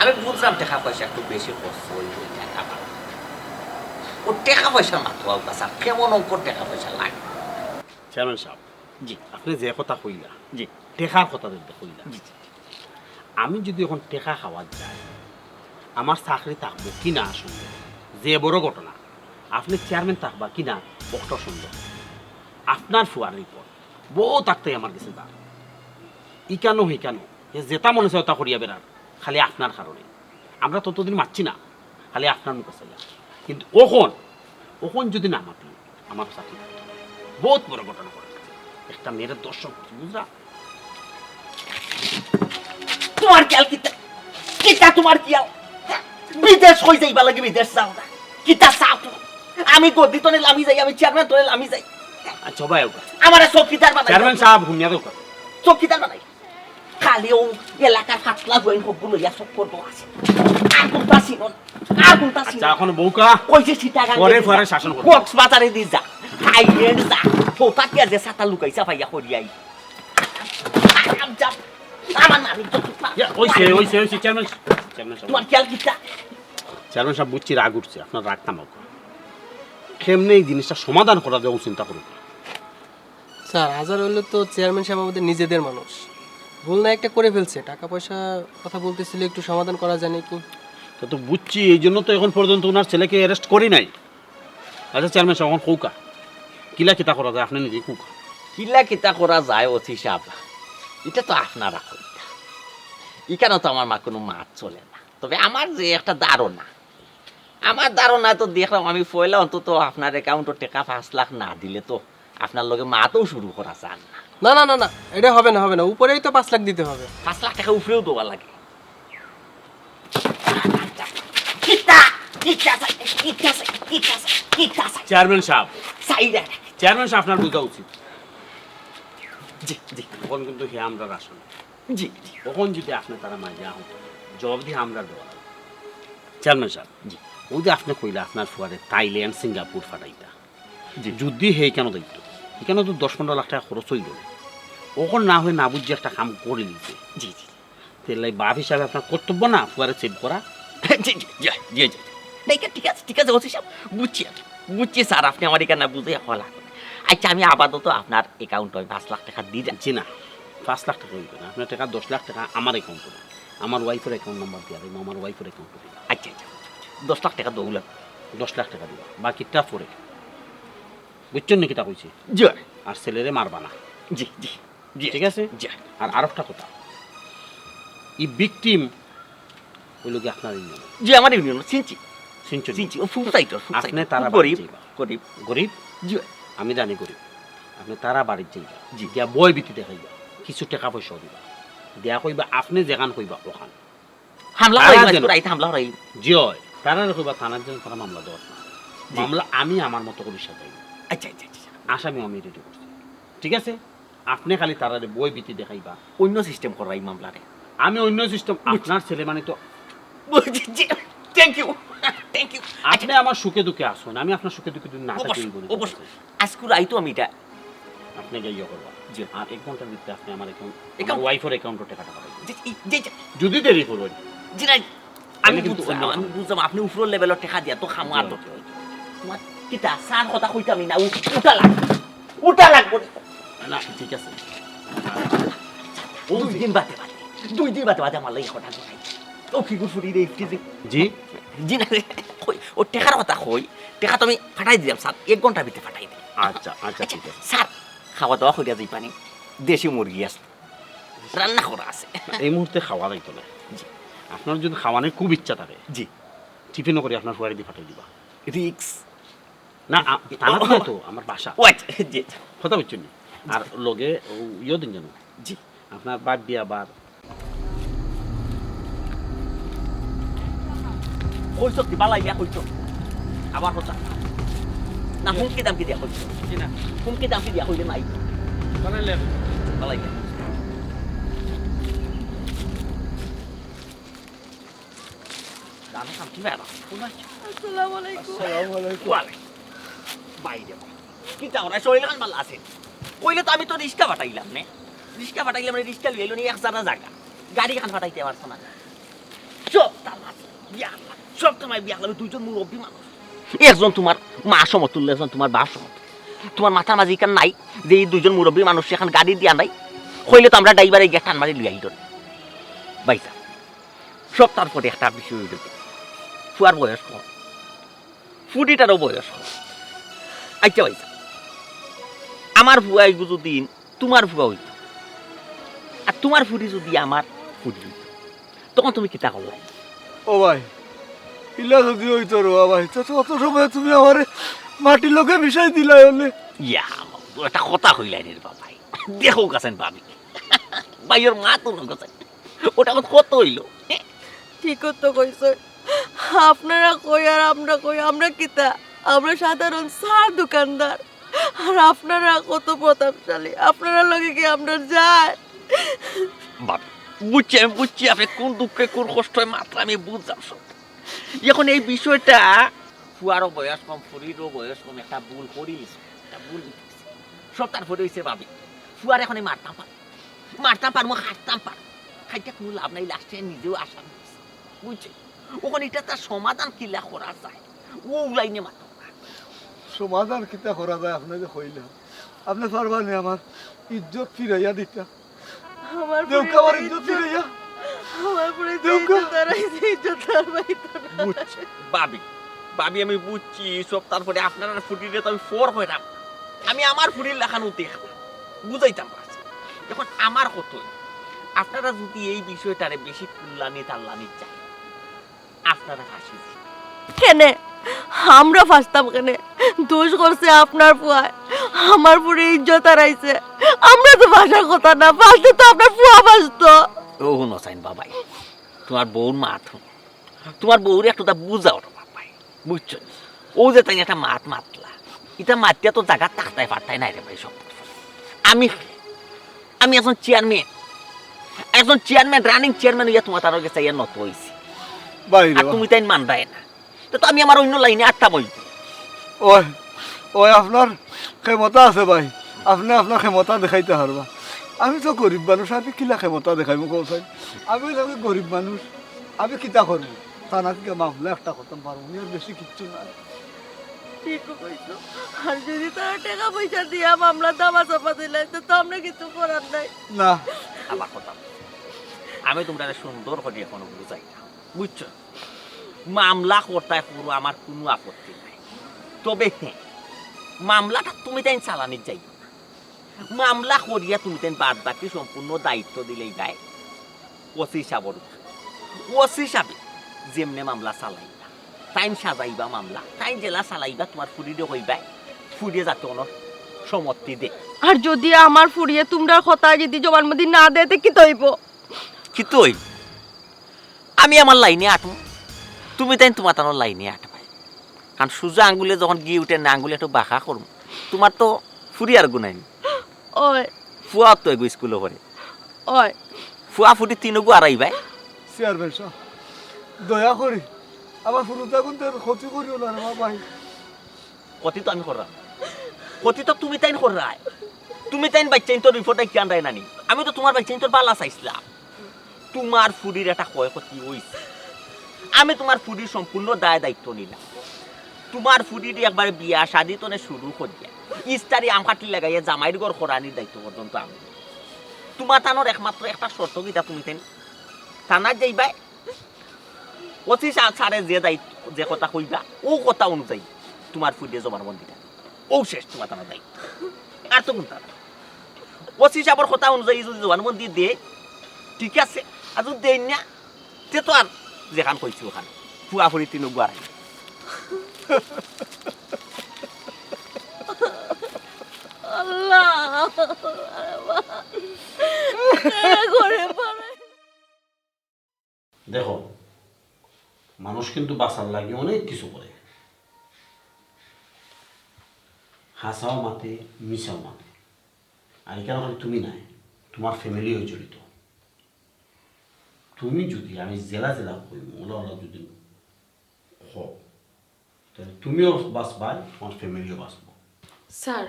আমি বুঝলাম টাকা পয়সা একটু বেশি খরচ হইব ও টাকা পয়সা মাত্র স্যার কেমন অঙ্কর টাকা পয়সা লাগে চেয়ারম্যান সাহেব জি আপনি যে কথা কইলা জি টেকার কথা দেখতে কইলা জি আমি যদি এখন টেকা খাওয়া যায় আমার চাকরি থাকবো কিনা সঙ্গে যে বড় ঘটনা আপনি চেয়ারম্যান থাকবা কিনা বক্ত সুন্দর আপনার ফুয়ার রিপোর্ট বউ থাকতে আমার কাছে দাম ইকানো হিকানো যেটা মনে হয় তা করিয়া বেড়ার খালি আপনার কারণে আমরা ততদিন মারছি না খালি আপনার মুখে চাইয়া কিন্তু ওখন যদি না মাতি আমার চাকরি বহুত বড় ঘটনা করে একটা মেয়ের দর্শন করছে বুঝলা তোমার কি কিতা কিতা তোমার কি বিদেশ হই যাইবা লাগে বিদেশ যাও না কিতা চাও আমি গদি তনে লামি যাই আমি চেয়ারম্যান তনে লামি যাই আচ্ছা ভাই আমার চৌকিদার বানাই চেয়ারম্যান সাহেব হুমিয়া দেও চৌকিদার বানাই খালিও এলাকার ফাটলা হইন সবগুলো ইয়া সব করবো আছে আগুন তাসিন আগুন তাসিন আচ্ছা এখন বউকা কইছে সিটাগাং পরে পরে শাসন করব কক্সবাজারে দি যা হাইল্যান্ড যা ফোটা কি যে সাতা লুকাইছা ভাইয়া করিয়াই আরাম যা আমার নানি তো ওইছে চেয়ারম্যান সাহেব তোমার খেয়াল কিতা চেয়ারম্যান সাহেব বুঝছি রাগ উঠছে আপনার রাগ থামাও কেমনে এই জিনিসটা সমাধান করা যায় চিন্তা করুন স্যার হাজার হইলে তো চেয়ারম্যান সাহেব আমাদের নিজেদের মানুষ ভুল না একটা করে ফেলছে টাকা পয়সা কথা বলতেছিল একটু সমাধান করা যায় নাকি তা তো বুঝছি এই জন্য তো এখন পর্যন্ত ওনার ছেলেকে অ্যারেস্ট করি নাই আচ্ছা চেয়ারম্যান সাহেব এখন কৌকা কিলা কিতা করা যায় আপনি নিজে কৌকা কিলা কিতা করা যায় অতি সাহেব এটা তো আপনারা কইতা এখানে তো আমার মা কোনো মাত চলে না তবে আমার যে একটা ধারণা আমার ধারণা তো দেখলাম আমি পয়লা অন্তত আপনার অ্যাকাউন্টে টাকা 5 লাখ না দিলে তো আপনার লগে মাতেও শুরু করা চান না না না না না এটা হবে না উপরেই তো 5 লাখ দিতে হবে 5 লাখ টাকা উপরেও দেওয়া লাগে কিতা কিতা কিতা কিতা কিতা চেয়ারম্যান সাহেব সাইডা চেয়ারম্যান সাহেব আপনার বোঝা উচিত জি জি তখন কিন্তু হে আমরা আসন জি তখন যদি আপনি তারা মাঝে আহ জবাব দিয়ে আমরা দেওয়া চেয়ারম্যান সাহেব জি ওই যে আপনি কইলা আপনার ফুয়ারে থাইল্যান্ড সিঙ্গাপুর ফাটাইতা যদি হে কেন দায়িত্ব এখানে তো 10-15 লাখ টাকা খরচ হইল ওখন না হয়ে না বুঝে একটা কাম করে দিতে জি জি তাহলে বাপ হিসাবে আপনার কর্তব্য না ফুয়ারে সেভ করা জি জি জি জি ঠিক আছে ওসি সাহেব বুঝছি স্যার আপনি আমার এখানে বুঝে হলা আচ্ছা আমি আপাতত আপনার অ্যাকাউন্টে 5 লাখ টাকা দিয়ে যাচ্ছি জি না 5 লাখ টাকা হইবে না আপনার টাকা 10 লাখ টাকা আমার অ্যাকাউন্টে আমার ওয়াইফের অ্যাকাউন্ট নাম্বার দিয়ে দেবো আমার ওয়াইফের অ্যাকাউন্টে দিবা আচ্ছা 10 লাখ টাকা দৌলত 10 লাখ টাকা দিবা বাকিটা পরে বুঝছেন নাকি তা কইছি জি আর ছেলেরে মারবা না জি জি জি ঠিক আছে জি আর আরেকটা কথা এই ভিকটিম হইল কি আপনার ইউনিয়ন জি আমার ইউনিয়ন চিনছি সিনচুরি ও ফুল সাইট আপনি তারা গরিব গরিব গরিব গরিব জি আমি জানি গরিব আপনি তারা বাড়ির যাইবা জি গিয়া বই বিতি দেখাইবা কিছু টাকা পয়সা দিবা দেয়া কইবা আপনি যেখান কইবা ওখান হামলা তারা হইল যেন- রাইত হামলা হইল জয় তারা কইবা থানার জন্য তারা মামলা দেওয়ার না মামলা আমি আমার মতো করে সাজাই আচ্ছা আসামি আমি রেডি করছি ঠিক আছে আপনি খালি তারা বই বিতি দেখাইবা অন্য সিস্টেম করাই মামলারে আমি অন্য সিস্টেম আপনার ছেলে মানে তো জি থ্যাংক ইউ থ্যাংক ইউ আপনি আমার সুখে দুঃখে আসুন, আমি আপনার সুখে দুঃখে যদি না থাকি অবশ্যই আজকে রাইতো আমি এটা আপনি গিয়ে করবা জি। আর 1 ঘন্টার ভিতরে আপনি আমার Account- অ্যাকাউন্ট ওয়াইফের অ্যাকাউন্টে টাকাটা পাঠাবেন। জি যদি দেরি করবেন জি না আমি তাহলে কিন্তু বুঝলাম অন্য আমি বুঝলাম আপনি উপরের লেভেলের টাকা দিয়া তো খামো আর দরকার তোমার কিতা সার কথা কইতাম না উঠা লাগবো না ঠিক আছে। দুই দিন বাদে আমার লাগে কথা কই ও ফিগুর ফুরি রে ফিজি জি জি না কই ও টাকার কথা কই টাকা তো আমি ফাটাই দিলাম স্যার 1 ঘন্টার ভিতরে ফাটাই দিই আচ্ছা আচ্ছা ঠিক আছে। স্যার খাওয়া দাওয়া কইরা যাই পানি দেশি মুরগি আছে রান্না করা আছে এই মুহূর্তে খাওয়া যাইতো না। জি আপনার যদি খাওয়ানোর খুব ইচ্ছা থাকে জি টিফিনও করে আপনার ফুয়ারি দিয়ে পাঠিয়ে দিবা। রিক্স না তারা তো তো আমার বাসা ওয়াইট জি কথা বুঝছেন না। আর লগে ইয়ে দিন জানো জি আপনার বার্থডে আবার কইছো কি বালাই দিয়া কইছো আবার কথা না হুমকি দাম কি দিয়া কইছো জি না হুমকি দাম কি দিয়া কইলে নাই বানাইলে বালাই দিয়া দানা কাম কি বেড়া আসসালামু আলাইকুম ওয়ালে বাইরে কি তা ওরা শরীর খান ভালো আছে কইলে তো আমি তো রিস্কা পাঠাইলাম নে রিস্কা পাঠাইলাম রে রিস্কা লইলো নি 1 জানা জায়গা গাড়ি খান পাঠাইতে পারছ না চপ তার মাঝে বিয়া সব তোমার বিয়া হলো দুইজন মুরব্বী মানুষ একজন তোমার মা সমতুল্য একজন তোমার বাপ সমতুল্য তোমার মাথার মাঝে কান নাই যে এই দুইজন মুরব্বী মানুষ এখন গাড়ি দিয়া নাই কইলে তো আমরা ড্রাইভারে গিয়ে টান মারি লিয়াই দন বাইসা সব তারপরে একটা বিষয় হইল ফুয়ার বয়স কম ফুটিটারও বয়স কম আচ্ছা বাইসা আমার ফুয়া যদি তোমার ফুয়া হইত আর তোমার ফুটি যদি আমার ফুটি হইত তখন তুমি কিতা করলাই ও ভাই ইলা যদি হইতো রোয়া ভাই তো অত সময় তুমি আমার মাটির লোকে বিষয় দিলাই হলে ইয়া একটা কথা হইলাই রে বাবাই দেখো গেছেন ভাবি ভাইয়ের মা তো গেছেন ওটা কত হইলো ঠিক তো কইছো আপনারা কই আর আমরা কই আমরা কিতা আমরা সাধারণ সার দোকানদার আর আপনারা কত প্রতাপশালী আপনারা লগে কি আমরা যায় বাবা আমি বুঝছি আপনি কোন দুঃখে কোন কষ্ট মাত্রা আমি বুঝলাম সব এখন এই বিষয়টা ফুয়ারও বয়স কম ফুরিরও বয়স কম একটা ভুল করিস একটা ভুল সব তারপরে হয়েছে ভাবি ফুয়ার এখন মারতাম পারবো হাঁটতাম পারবো খাইটা কোনো লাভ নাই লাস্টে নিজেও আসাম বুঝছি ওখানে এটা তার সমাধান কিলা করা যায় ও লাইনে মাত্র সমাধান কিতা করা যায় আপনি যে কইলা আপনি পারবানি আমার ইজ্জত ফিরাইয়া দিতা আমার দেউকা আমার ইজ্জত ফিরাইয়া আমার পুরো দেউকা। ইজ্জত আর পাইতো না। বুঝছি ভাবি আমি বুঝছি সব তারপরে আপনারা ফুটিলে তো আমি ফোর হইলাম আমি আমার ফুটির লেখানো দেখলাম বুঝাইতাম পারছি এখন আমার কত আপনারা যদি এই বিষয়টারে বেশি কুল্লানি তাল্লানি চাই আপনারা ফাঁসি দিন। কেনে আমরা ফাঁসতাম কেনে দোষ করছে আপনার ফুয়ায় আমার পুরো ইজ্জত হারাইছে আমরা তো ফাঁসার কথা না ফাঁসতে তো আপনার ফুয়া ফাঁসতো ও নসাইন বাবাই তোমার বউর মাত তোমার বউর একটু তা বুঝাও না বাবাই বুঝছো ও যে তাই একটা মাতলা এটা মাতিয়া তো জায়গা তাকতায় পারতাই নাই রে ভাই সব আমি একজন চেয়ারম্যান রানিং চেয়ারম্যান হইয়া তোমার তার কাছে ইয়া নত হইছি বাইরে আর তুমি তাই মানবাই না তো আমি আমার অন্য লাইনে আটটা বই ওই ওই আপনার ক্ষমতা আছে ভাই আপনি আপনার ক্ষমতা দেখাইতে পারবা আমি তো গরিব মানুষ আমি কিলা ক্ষমতা দেখাইব কৌশল আমি গরিব মানুষ আমি কিতা করবো থানা থেকে মামলা একটা করতাম পারবো আর বেশি কিচ্ছু না ঠিক কইছো আর যদি তারা টাকা পয়সা দিয়া মামলা দামা চাপা দিলে তো আমরা কিছু করার নাই না আমার কথা আমি তোমরা সুন্দর করে এখনো বুঝাই না বুঝছো মামলা করতে পুরো আমার কোনো আপত্তি নাই তবে হ্যাঁ মামলাটা তুমি তাই চালানি যাই মামলা করিয়া তুমি তাই বাদ বাকি সম্পূর্ণ দায়িত্ব দিলেই গায় ওসি সাবর ওসি সাবে যেমনে মামলা চালাইবা টাইম সাজাইবা মামলা টাইম জেলা চালাইবা তোমার ফুরিয়ে হইবা ফুরিয়ে যাতে অন সমর্থি দে আর যদি আমার ফুরিয়ে তোমরা কথা যদি জবানবন্দি না দেতে কি তৈব কি তুই আমি আমার লাইনে আটু তুমি তাই তোমার তার লাইনে আটবাই কারণ সোজা আঙ্গুলে যখন গিয়ে উঠে না আঙ্গুলে একটু বাঁকা করুন তোমার তো ফুরি আর গুনাই ওই ফুয়া তো এগো স্কুলে পড়ে ওই ফুয়া ফুটি তিনগু আড়াই ভাই চেয়ারম্যান সাহেব দয়া করি আমার ফুলুতা কিন্তু ক্ষতি করিও না রে বাবাই। ক্ষতি তো আমি করলাম, ক্ষতি তো তুমি তাইন কররাই, তুমি তাইন বাচ্চাইন তোর রিপোর্টে কি আনরাই নানি, আমি তো তোমার বাচ্চাইন তোর বালা চাইছিলাম। তোমার ফুডির একটা ক্ষয়ক্ষতি হয়েছে, আমি তোমার ফুডির সম্পূর্ণ দায় দায়িত্ব নিলাম। তোমার ফুডির একবারে বিয়া শাদি তো শুরু করিয়া ইস্তারি আম কাটি লাগাইয়া জামাইর ঘর খরানির দায়িত্ব পর্যন্ত আমি। তোমার তানোর একমাত্র একটা শর্ত কিটা, তুমি তাই থানায় যাইবাই, অফিস ছাড়ে যে দায়িত্ব যে কথা কইবা ও কথা অনুযায়ী তোমার ফুডিয়ে জবানবন্দিটা ও শেষ, তোমার তানোর দায়িত্ব আর তো কোনটা অফিস আবার কথা অনুযায়ী যদি জবানবন্দি দে ঠিক আছে, আর যদি দেই না সে তো আর যেখান কইছি ওখানে ফুয়াফুরি তিন গুয়ারাই। দেখো মানুষ কিন্তু বাঁচার লাগে অনেক কিছু করে, হাসাও মাতে মিশাও মাতে। আর এখানে খালি তুমি নাই, তোমার ফ্যামিলিও জড়িত। তুমি যদি আমি জেলা জেলা করি ওলা ওলা যদি হোক তাহলে তুমিও বাঁচবা, তোমার ফ্যামিলিও বাঁচবো। স্যার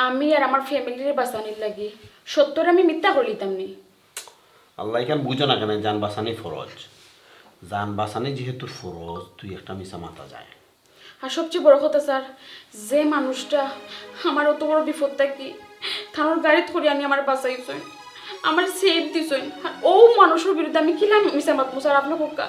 আমি আর আমার ফ্যামিলির বাঁচানির লাগি সত্যরে আমি মিথ্যা করলিতাম নি। আল্লাহ এখানে বুঝো না কেন, যান বাঁচানি ফরজ, যান বাঁচানি যেহেতু ফরজ তুই একটা মিশা মাথা যায়। আর সবচেয়ে বড় কথা স্যার, যে মানুষটা আমার অত বড় বিপদ থাকি থানোর গাড়ি ধরে আনি আমার বাঁচাইছেন, আমার সেফ দিছেন, ও মানুষের বিরুদ্ধে আমি কিলা মিশা মাতমু স্যার? আপনি কোকা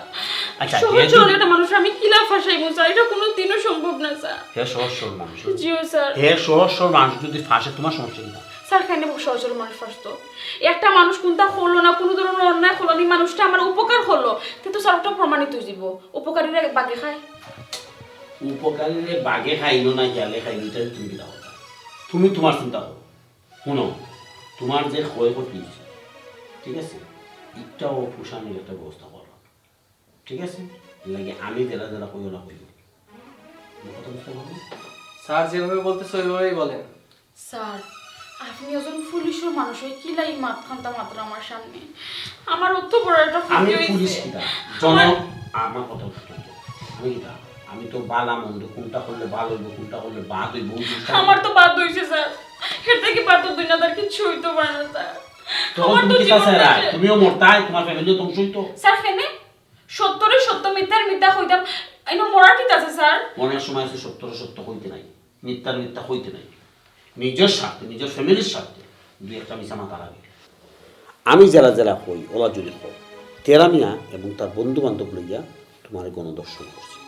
আচ্ছা, সহজ সরল একটা মানুষ আমি কিলা ফাঁসাইমু স্যার? এটা কোনো দিনও সম্ভব না স্যার। হে সহজ সরল মানুষ, জিও স্যার। হে সহজ সরল মানুষ যদি ফাঁসে তোমার সমস্যা কি? স্যার কেন সহজ সরল মানুষ ফাঁসতো? একটা মানুষ কোনটা হলো না, কোনো ধরনের অন্যায় হলো না, মানুষটা আমার উপকার হলো, কিন্তু স্যার ওটা প্রমাণিত হয়ে যাব উপকারীরা বাগে খায়। উপকারীরে বাগে খাইলো না গেলে খাইলো, এটা তুমি কি দাও? তুমি তোমার চিন্তা করো, শোনো তোমার যে ক্ষয়ক্ষতি হয়েছে ঠিক আছে, ইটাও পোষানোর একটা ব্যবস্থা করো ঠিক আছে, লাগে আমি জেলা জেলা কইও না কইব কথা বুঝতে পারবো। স্যার যেভাবে বলতেছে ওইভাবেই বলেন। স্যার আপনি একজন পুলিশের মানুষ হয়ে কিলাই মাথা মাত্র আমার সামনে, আমার অত বড় একটা আমি ক্ষতি পুলিশ হয়েছে। কিটা জনক, আমার কথা বুঝতে হবে। আমি কিটা, আমি তো বালা মন্দ কোনটা করলে ভালো হইব কোনটা করলে বাদ হইব আমার তো বাদ হইছে স্যার, এর থেকে বাদ তো দুনিয়াদার কিছু হইতো পারে না স্যার। তখন তুমি কি আছে রায়, তুমিও মরতাই, তোমার ফ্যামিলিও তুমি সইতো। স্যার কেনে সত্যরে সত্য মিথ্যার মিথ্যা হইতাম, এনো মরার ঠিক আছে স্যার? মনের সময় আছে সত্যর সত্য হইতে নাই, মিথ্যার মিথ্যা হইতে নাই, নিজের স্বার্থে নিজের ফ্যামিলির স্বার্থে দুই একটা মিশা মাথা লাগে। আমি জেলা জেলা হই ওলা যদি হই, তেরা মিয়া এবং তার বন্ধু বান্ধব লইয়া তোমার গণদর্শন করছে,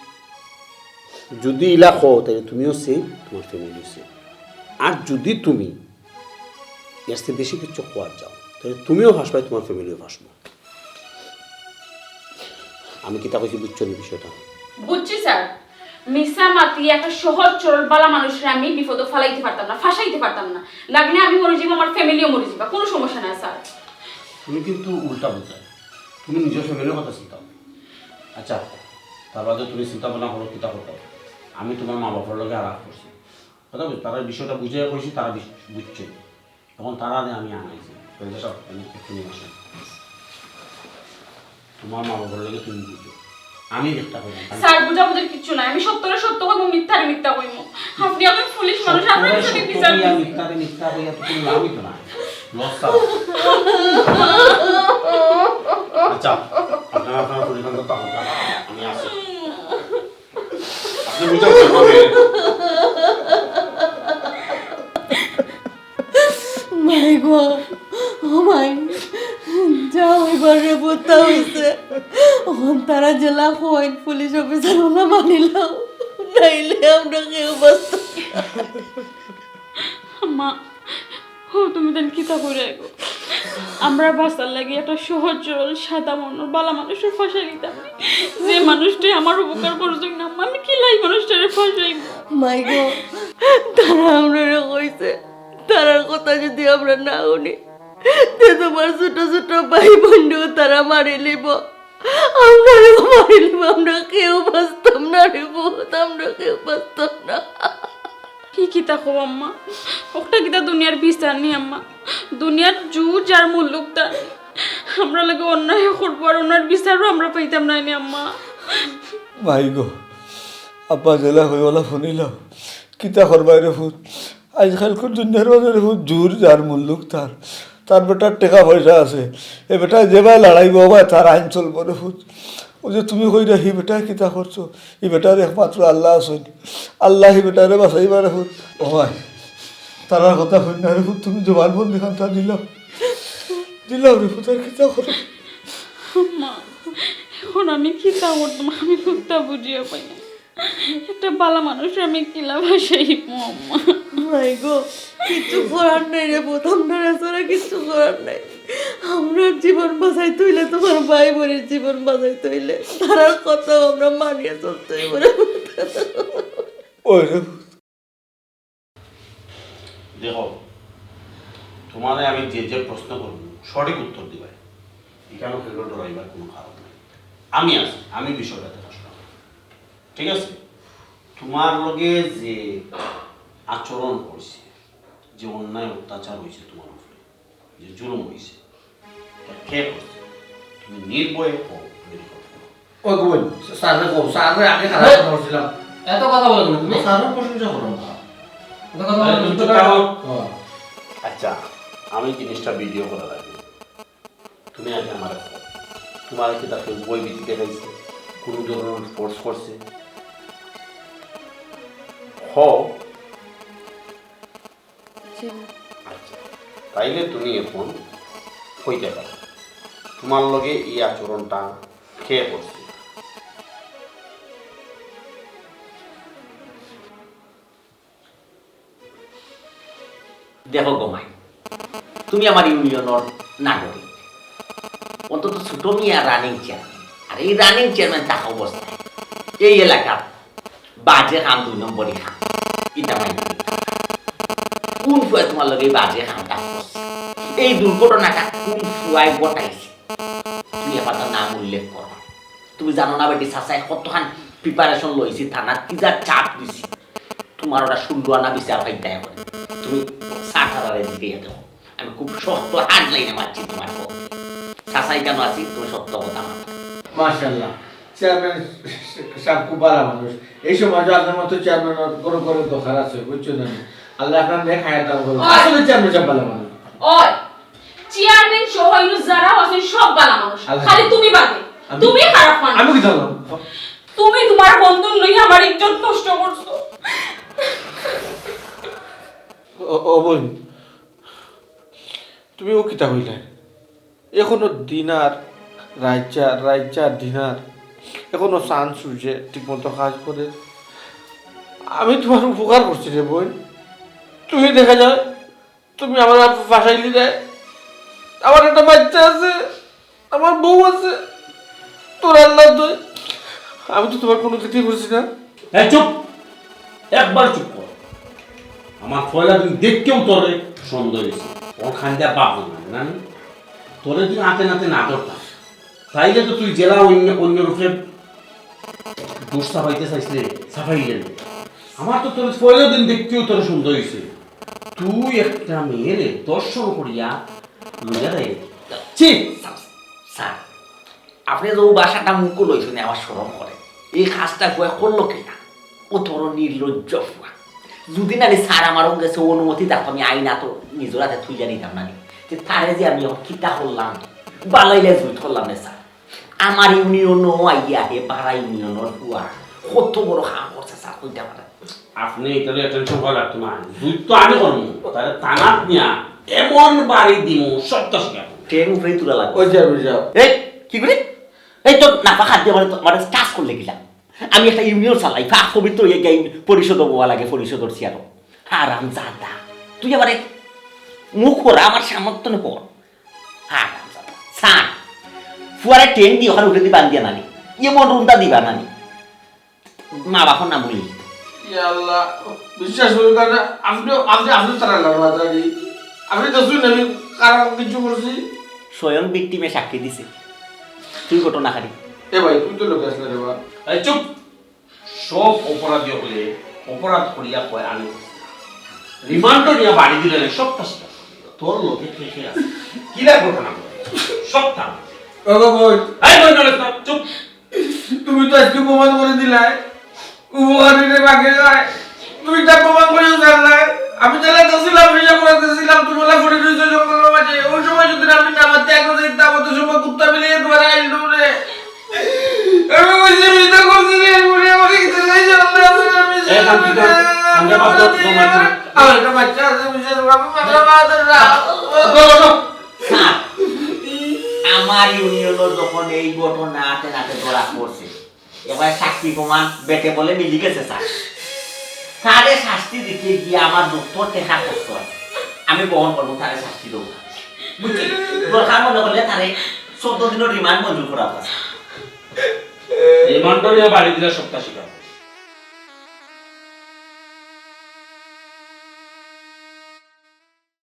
যদি ইলা হো তাহলে তুমিও সেফ, তোমার ফ্যামিলিও সেফ। আর যদি তুমি এর চেয়ে বেশি কিছু খোয়ার যাও তাহলে তুমিও ভাসবাই, তোমার ফ্যামিলিও ভাসবো। আমি কি তা কইছি বুঝছো না বিষয়টা? বুঝছি স্যার, মিসা মাতি একটা সহজ সরল বালা মানুষের আমি বিপদে ফালাইতে পারতাম না, ফাঁসাইতে পারতাম না, লাগলে আমি মরে যাবো, আমার ফ্যামিলিও মরে যাবে, কোনো সমস্যা না স্যার। তুমি কিন্তু উল্টা বোঝায়, তুমি নিজের ফ্যামিলির কথা চিন্তা করো। আচ্ছা তার বাদে তুমি চিন্তা ভাবনা করো কিতা করতে হবে। আমি তোমার মা বাবার লগে আলাপ করছি, কথা বুঝ তারা বিষয়টা বুঝিয়ে কইছি, তারা বুঝছে, তখন তারা আমি আনাইছি সব একটু নিয়ে আসেন, তোমার মা বাবার লগে তুমি বুঝো, আমি একটা করি স্যার বুঝাবুঝির কিছু নাই, আমি সত্যরে সত্য কইমু, মিথ্যারে মিথ্যা কইমু। আপনি আমি পুলিশ মানুষ, আপনি যদি বিচার করেন মিথ্যারে মিথ্যা কইয়া তো তুমি লাভই তো না লস্তা। আচ্ছা আপনারা আপনারা পরিকল্পনা করতে হবে, আমি আসি, আপনি বুঝাও হবে। মাই গো ও মাই, যাও এবারে বোতা হইছে, ওখান তারা জেলা হইন পুলিশ অফিসার ওলা মানিলাম, নাইলে আমরা কেউ বাঁচতাম মা। ও তুমি দেন কিতা করে গো, আমরা বাঁচার লাগে একটা সহজ সরল সাদা মনের বালা মানুষের ফাঁসাই দিতাম, যে মানুষটাই আমার উপকার করছে না, আমি কি লাই মানুষটারে ফাঁসাইব? মাই গো তারা আমরা কইছে, তারার কথা যদি আমরা না শুনি তে তোমার ছোট ছোট ভাই বোনও তারা মারি লিব, আমরা মারি লিব, আমরা কেউ বাঁচতাম না রে বহুত, আমরা কেউ বাঁচতাম না। কি কিতা কো আম্মা, ওটা কিতা দুনিয়ার বিচার নি আম্মা, দুনিয়ার জু যার মূল্যক তার, আমরা লাগে অন্যায় করবো আর ওনার বিচারও আমরা পাইতাম না নি আম্মা। ভাই গো আব্বা জেলা হইওলা শুনিল কিতা করবাই রে ফুট আজকালকার দুনিয়ার বাজারে ফুট জোর যার মূল্যক তার বেটার টাকা পয়সা আছে এ বেটা যেভাবে লড়াইব ভাই তার আইন চলব রে ফুট ও যে তুমি কইরা হি বেটা কিতা করছো ই বেটার একমাত্র আল্লাহ আছেন আল্লাহ হি বেটারে বাঁচাইবার ফুট ও ভাই তারার কথা হই না রে ফুট তুমি জবান বন্দি খান্তা দিলাম রে ফুট আর কিতা করো মা এখন আমি কিতা করতাম আমি খুঁজতে বুঝিয়ে পাই না একটা বালা মানুষ আমি কিলা ভাসাই আম্মা ভাই গো কিছু করার নাই রে পুত, আমরা ছাড়া কিছু করার নাই। আমরা জীবন বাঁচাই তৈলে তোমার ভাই বোনের জীবন বাঁচাই তৈলে তারার কথা আমরা মানিয়ে চলতে পারে। ওই রে দেখো তোমারে আমি যে প্রশ্ন করব সঠিক উত্তর দিবাই এখানে ফেরো ডরাইবার কোনো কারণ নেই। আমি আছি, আমি বিষয়টা দেখাশোনা করব, ঠিক আছে? তোমার লগে যে আচরণ করছে, যে অন্যায় অত্যাচার হয়েছে তোমার উপরে, যে জুলুম হয়েছে, এটা কে করছে তুমি নির্ভয়ে ওই কই স্যারে কও স্যারে আগে খারাপ করছিলাম এত কথা বলো না তুমি। স্যারের প্রশংসা করো না এত কথা বলো না। আচ্ছা আমি জিনিসটা ভিডিও করা লাগবে, তুমি আগে আমার তোমার কি তাকে বই বিধি দেখাইছে, কোনো ধরনের ফোর্স করছে আচ্ছা তাইলে তুমি এখন হইতে পারো তোমার লগে এই আচরণটা খেয়ে পড়ছে। দেখো গোমাই, তুমি আমার ইউনিয়নের নাগরিক, অন্তত ছোট মিয়া রানিং চেয়ারম্যান, আর এই রানিং চেয়ারম্যান থাকা অবস্থায় এই এলাকার বাজে খান 2 নম্বরই খান এটা মাইনে কোন ফুয়ায় তোমার লগে বাজে খানটা করছে, এই দুর্ঘটনাটা কোন ফুয়ায় ঘটাইছে তুমি আবার তার নাম উল্লেখ করো। তুমি জানো না বেটি চাচাই কতখান প্রিপারেশন লইছি, থানার কি যা চাপ দিছি, তোমার ওটা সুন্দর আনা বিচার ভাই দেয় করে তুমি সাঁতারের দিকে দেখো। আমি খুব শক্ত হাত লাইনে মারছি তোমার চাচাই কেন আছি তুমি সত্য কথা আমার। মাশাআল্লাহ চেয়ারম্যান সাহেব খুব ভালো মানুষ, এই সময় আপনার মতো চেয়ারম্যান কোনো কোনো দরকার আছে বুঝছো না, আল্লাহ আপনার নেক হায়াত দান করুন। আসলে চেয়ারম্যান সাহেব ভালো মানুষ। ওই চেয়ারম্যান সহ ইনু যারা আছে সব বালা মানুষ, খালি তুমি বাদে তুমি খারাপ মানুষ। আমি কি জানলাম তুমি তোমার বন্ধন লইয়া আমার ইজ্জত নষ্ট করছো। ও বোন তুমি ও কিতা হইলে এখনো দিনার রাইচার দিনার এখনো চান সূর্যে ঠিক মতো কাজ করে। আমি তোমার উপকার করছি রে বোন, তুমি দেখা যায় তুমি আমার ফাঁসাইলি রে, আমার একটা বাচ্চা আছে, আমার বউ আছে, তোর আল্লাহ তুই, আমি তো তোমার কোনো ক্ষতি করছি না। চুপ, একবার চুপ কর। আমার ফয়লা তুমি দেখকেও তোরে সন্দেহ হয়েছে, ওর খান দিয়া বাপ না তোরে তুই হাতে নাতে না ধরতাম, তাইলে তো তুই জেলা অন্য রূপে দোষ সাফাইতে চাইছিলে সাফাইলেন। আমার তো তোর ফয়লা দিন দেখতেও তোর সন্দেহ হয়েছে, তুই একটা মেয়ের দর্শন করিয়া লইয়া দেয়। স্যার আপনি যে বাসাটা মুখ লইছেন আমার সরম করে, এই কাজটা কয়ে করলো কিনা, ও তোর নির্লজ্জ ফুয়া। যদি না স্যার আমার গেছে অনুমতি থাকতো আমি আইনা তো নিজের হাতে থুইয়া নিতাম না, যে তারে যে আমি কিতা করলাম বালাইলে জুই করলাম না স্যার। আমার ইউনিয়নও আইয়া হে পাড়া ইউনিয়নের ফুয়া কত বড় কাম করছে স্যার কইতে পারে। আপনি এটারে টেনশন করা লাগতো না, দুই তো আমি করবো তাহলে তানাত নিয়া এমন বাড়ি দিমু সত্য শিখাবো ট্রেন উপরেই তুলা লাগবে। ওই যাবে যাও এই কি করি এই তো নাপা খাদ্য মানে কাজ করলে গেলাম আমি একটা ইউনিয়ন চালাই ফাঁক পবিত্র পরিষদ হওয়া লাগে, পরিষদর চেয়ারও আরাম জাদা তুই আবার মুখ করা আমার সামর্থ্য কর আরাম জাদা সার ফুয়ারে ট্রেন দিয়ে ওখানে উঠে দিবা দিয়া নানি এমন রুন্দা দিবা নানি মা বাপর নাম বলি আল্লাহ বিশ্বাস করুন কারণ আপনি আপনি আপনি তারা লাগি আপনি তো শুনে আমি কারণ কিছু করছি স্বয়ং ভিক্টিমে সাক্ষী দিছে তুই ঘটনা খালি এ ভাই তুই তো লোক আসলে রে বাবা এই চুপ। সব অপরাধী হলে অপরাধ করিয়া কয় আমি রিমান্ড নিয়ে বাড়ি দিলে সব কাজটা তোর লোকে কে আছে কিরা ঘটনা সবটা ও গো এই বল না চুপ। তুমি তো আজকে প্রমাণ করে দিলাই উপকারীরে বাগে যায় তুমি তা প্রমাণ করে জানলাই আমি তাহলে তো ছিলাম ভিজা করেছিলাম তুমি বলে ফোনে রইছো জঙ্গলের মাঝে ওই সময় যদি আমি না আমার ত্যাগ করে দিতাম তো সময় কুত্তা মিলিয়ে তোমার আইল রে আমি বুঝে মিথ্যা করছি রে মরে মরে কিছু নাই জানলাম আমি আমার একটা বাচ্চা আছে বুঝে বাবা আমার ইউনিয়নের যখন এই ঘটনা হাতে নাতে ধরা পড়ছে এবার সাক্ষী প্রমাণ বেটে বলে মিলি গেছে স্যার তারে শাস্তি দিতে গিয়ে আমার ডক্টর টেকা কষ্ট আমি বহন করবো তারে শাস্তি দেবো বুঝছি দরকার মনে করলে তারে 14 দিনের রিমান্ড মঞ্জুর করা আছে রিমান্ডটা বাড়ি দিলে সপ্তাহ শিকার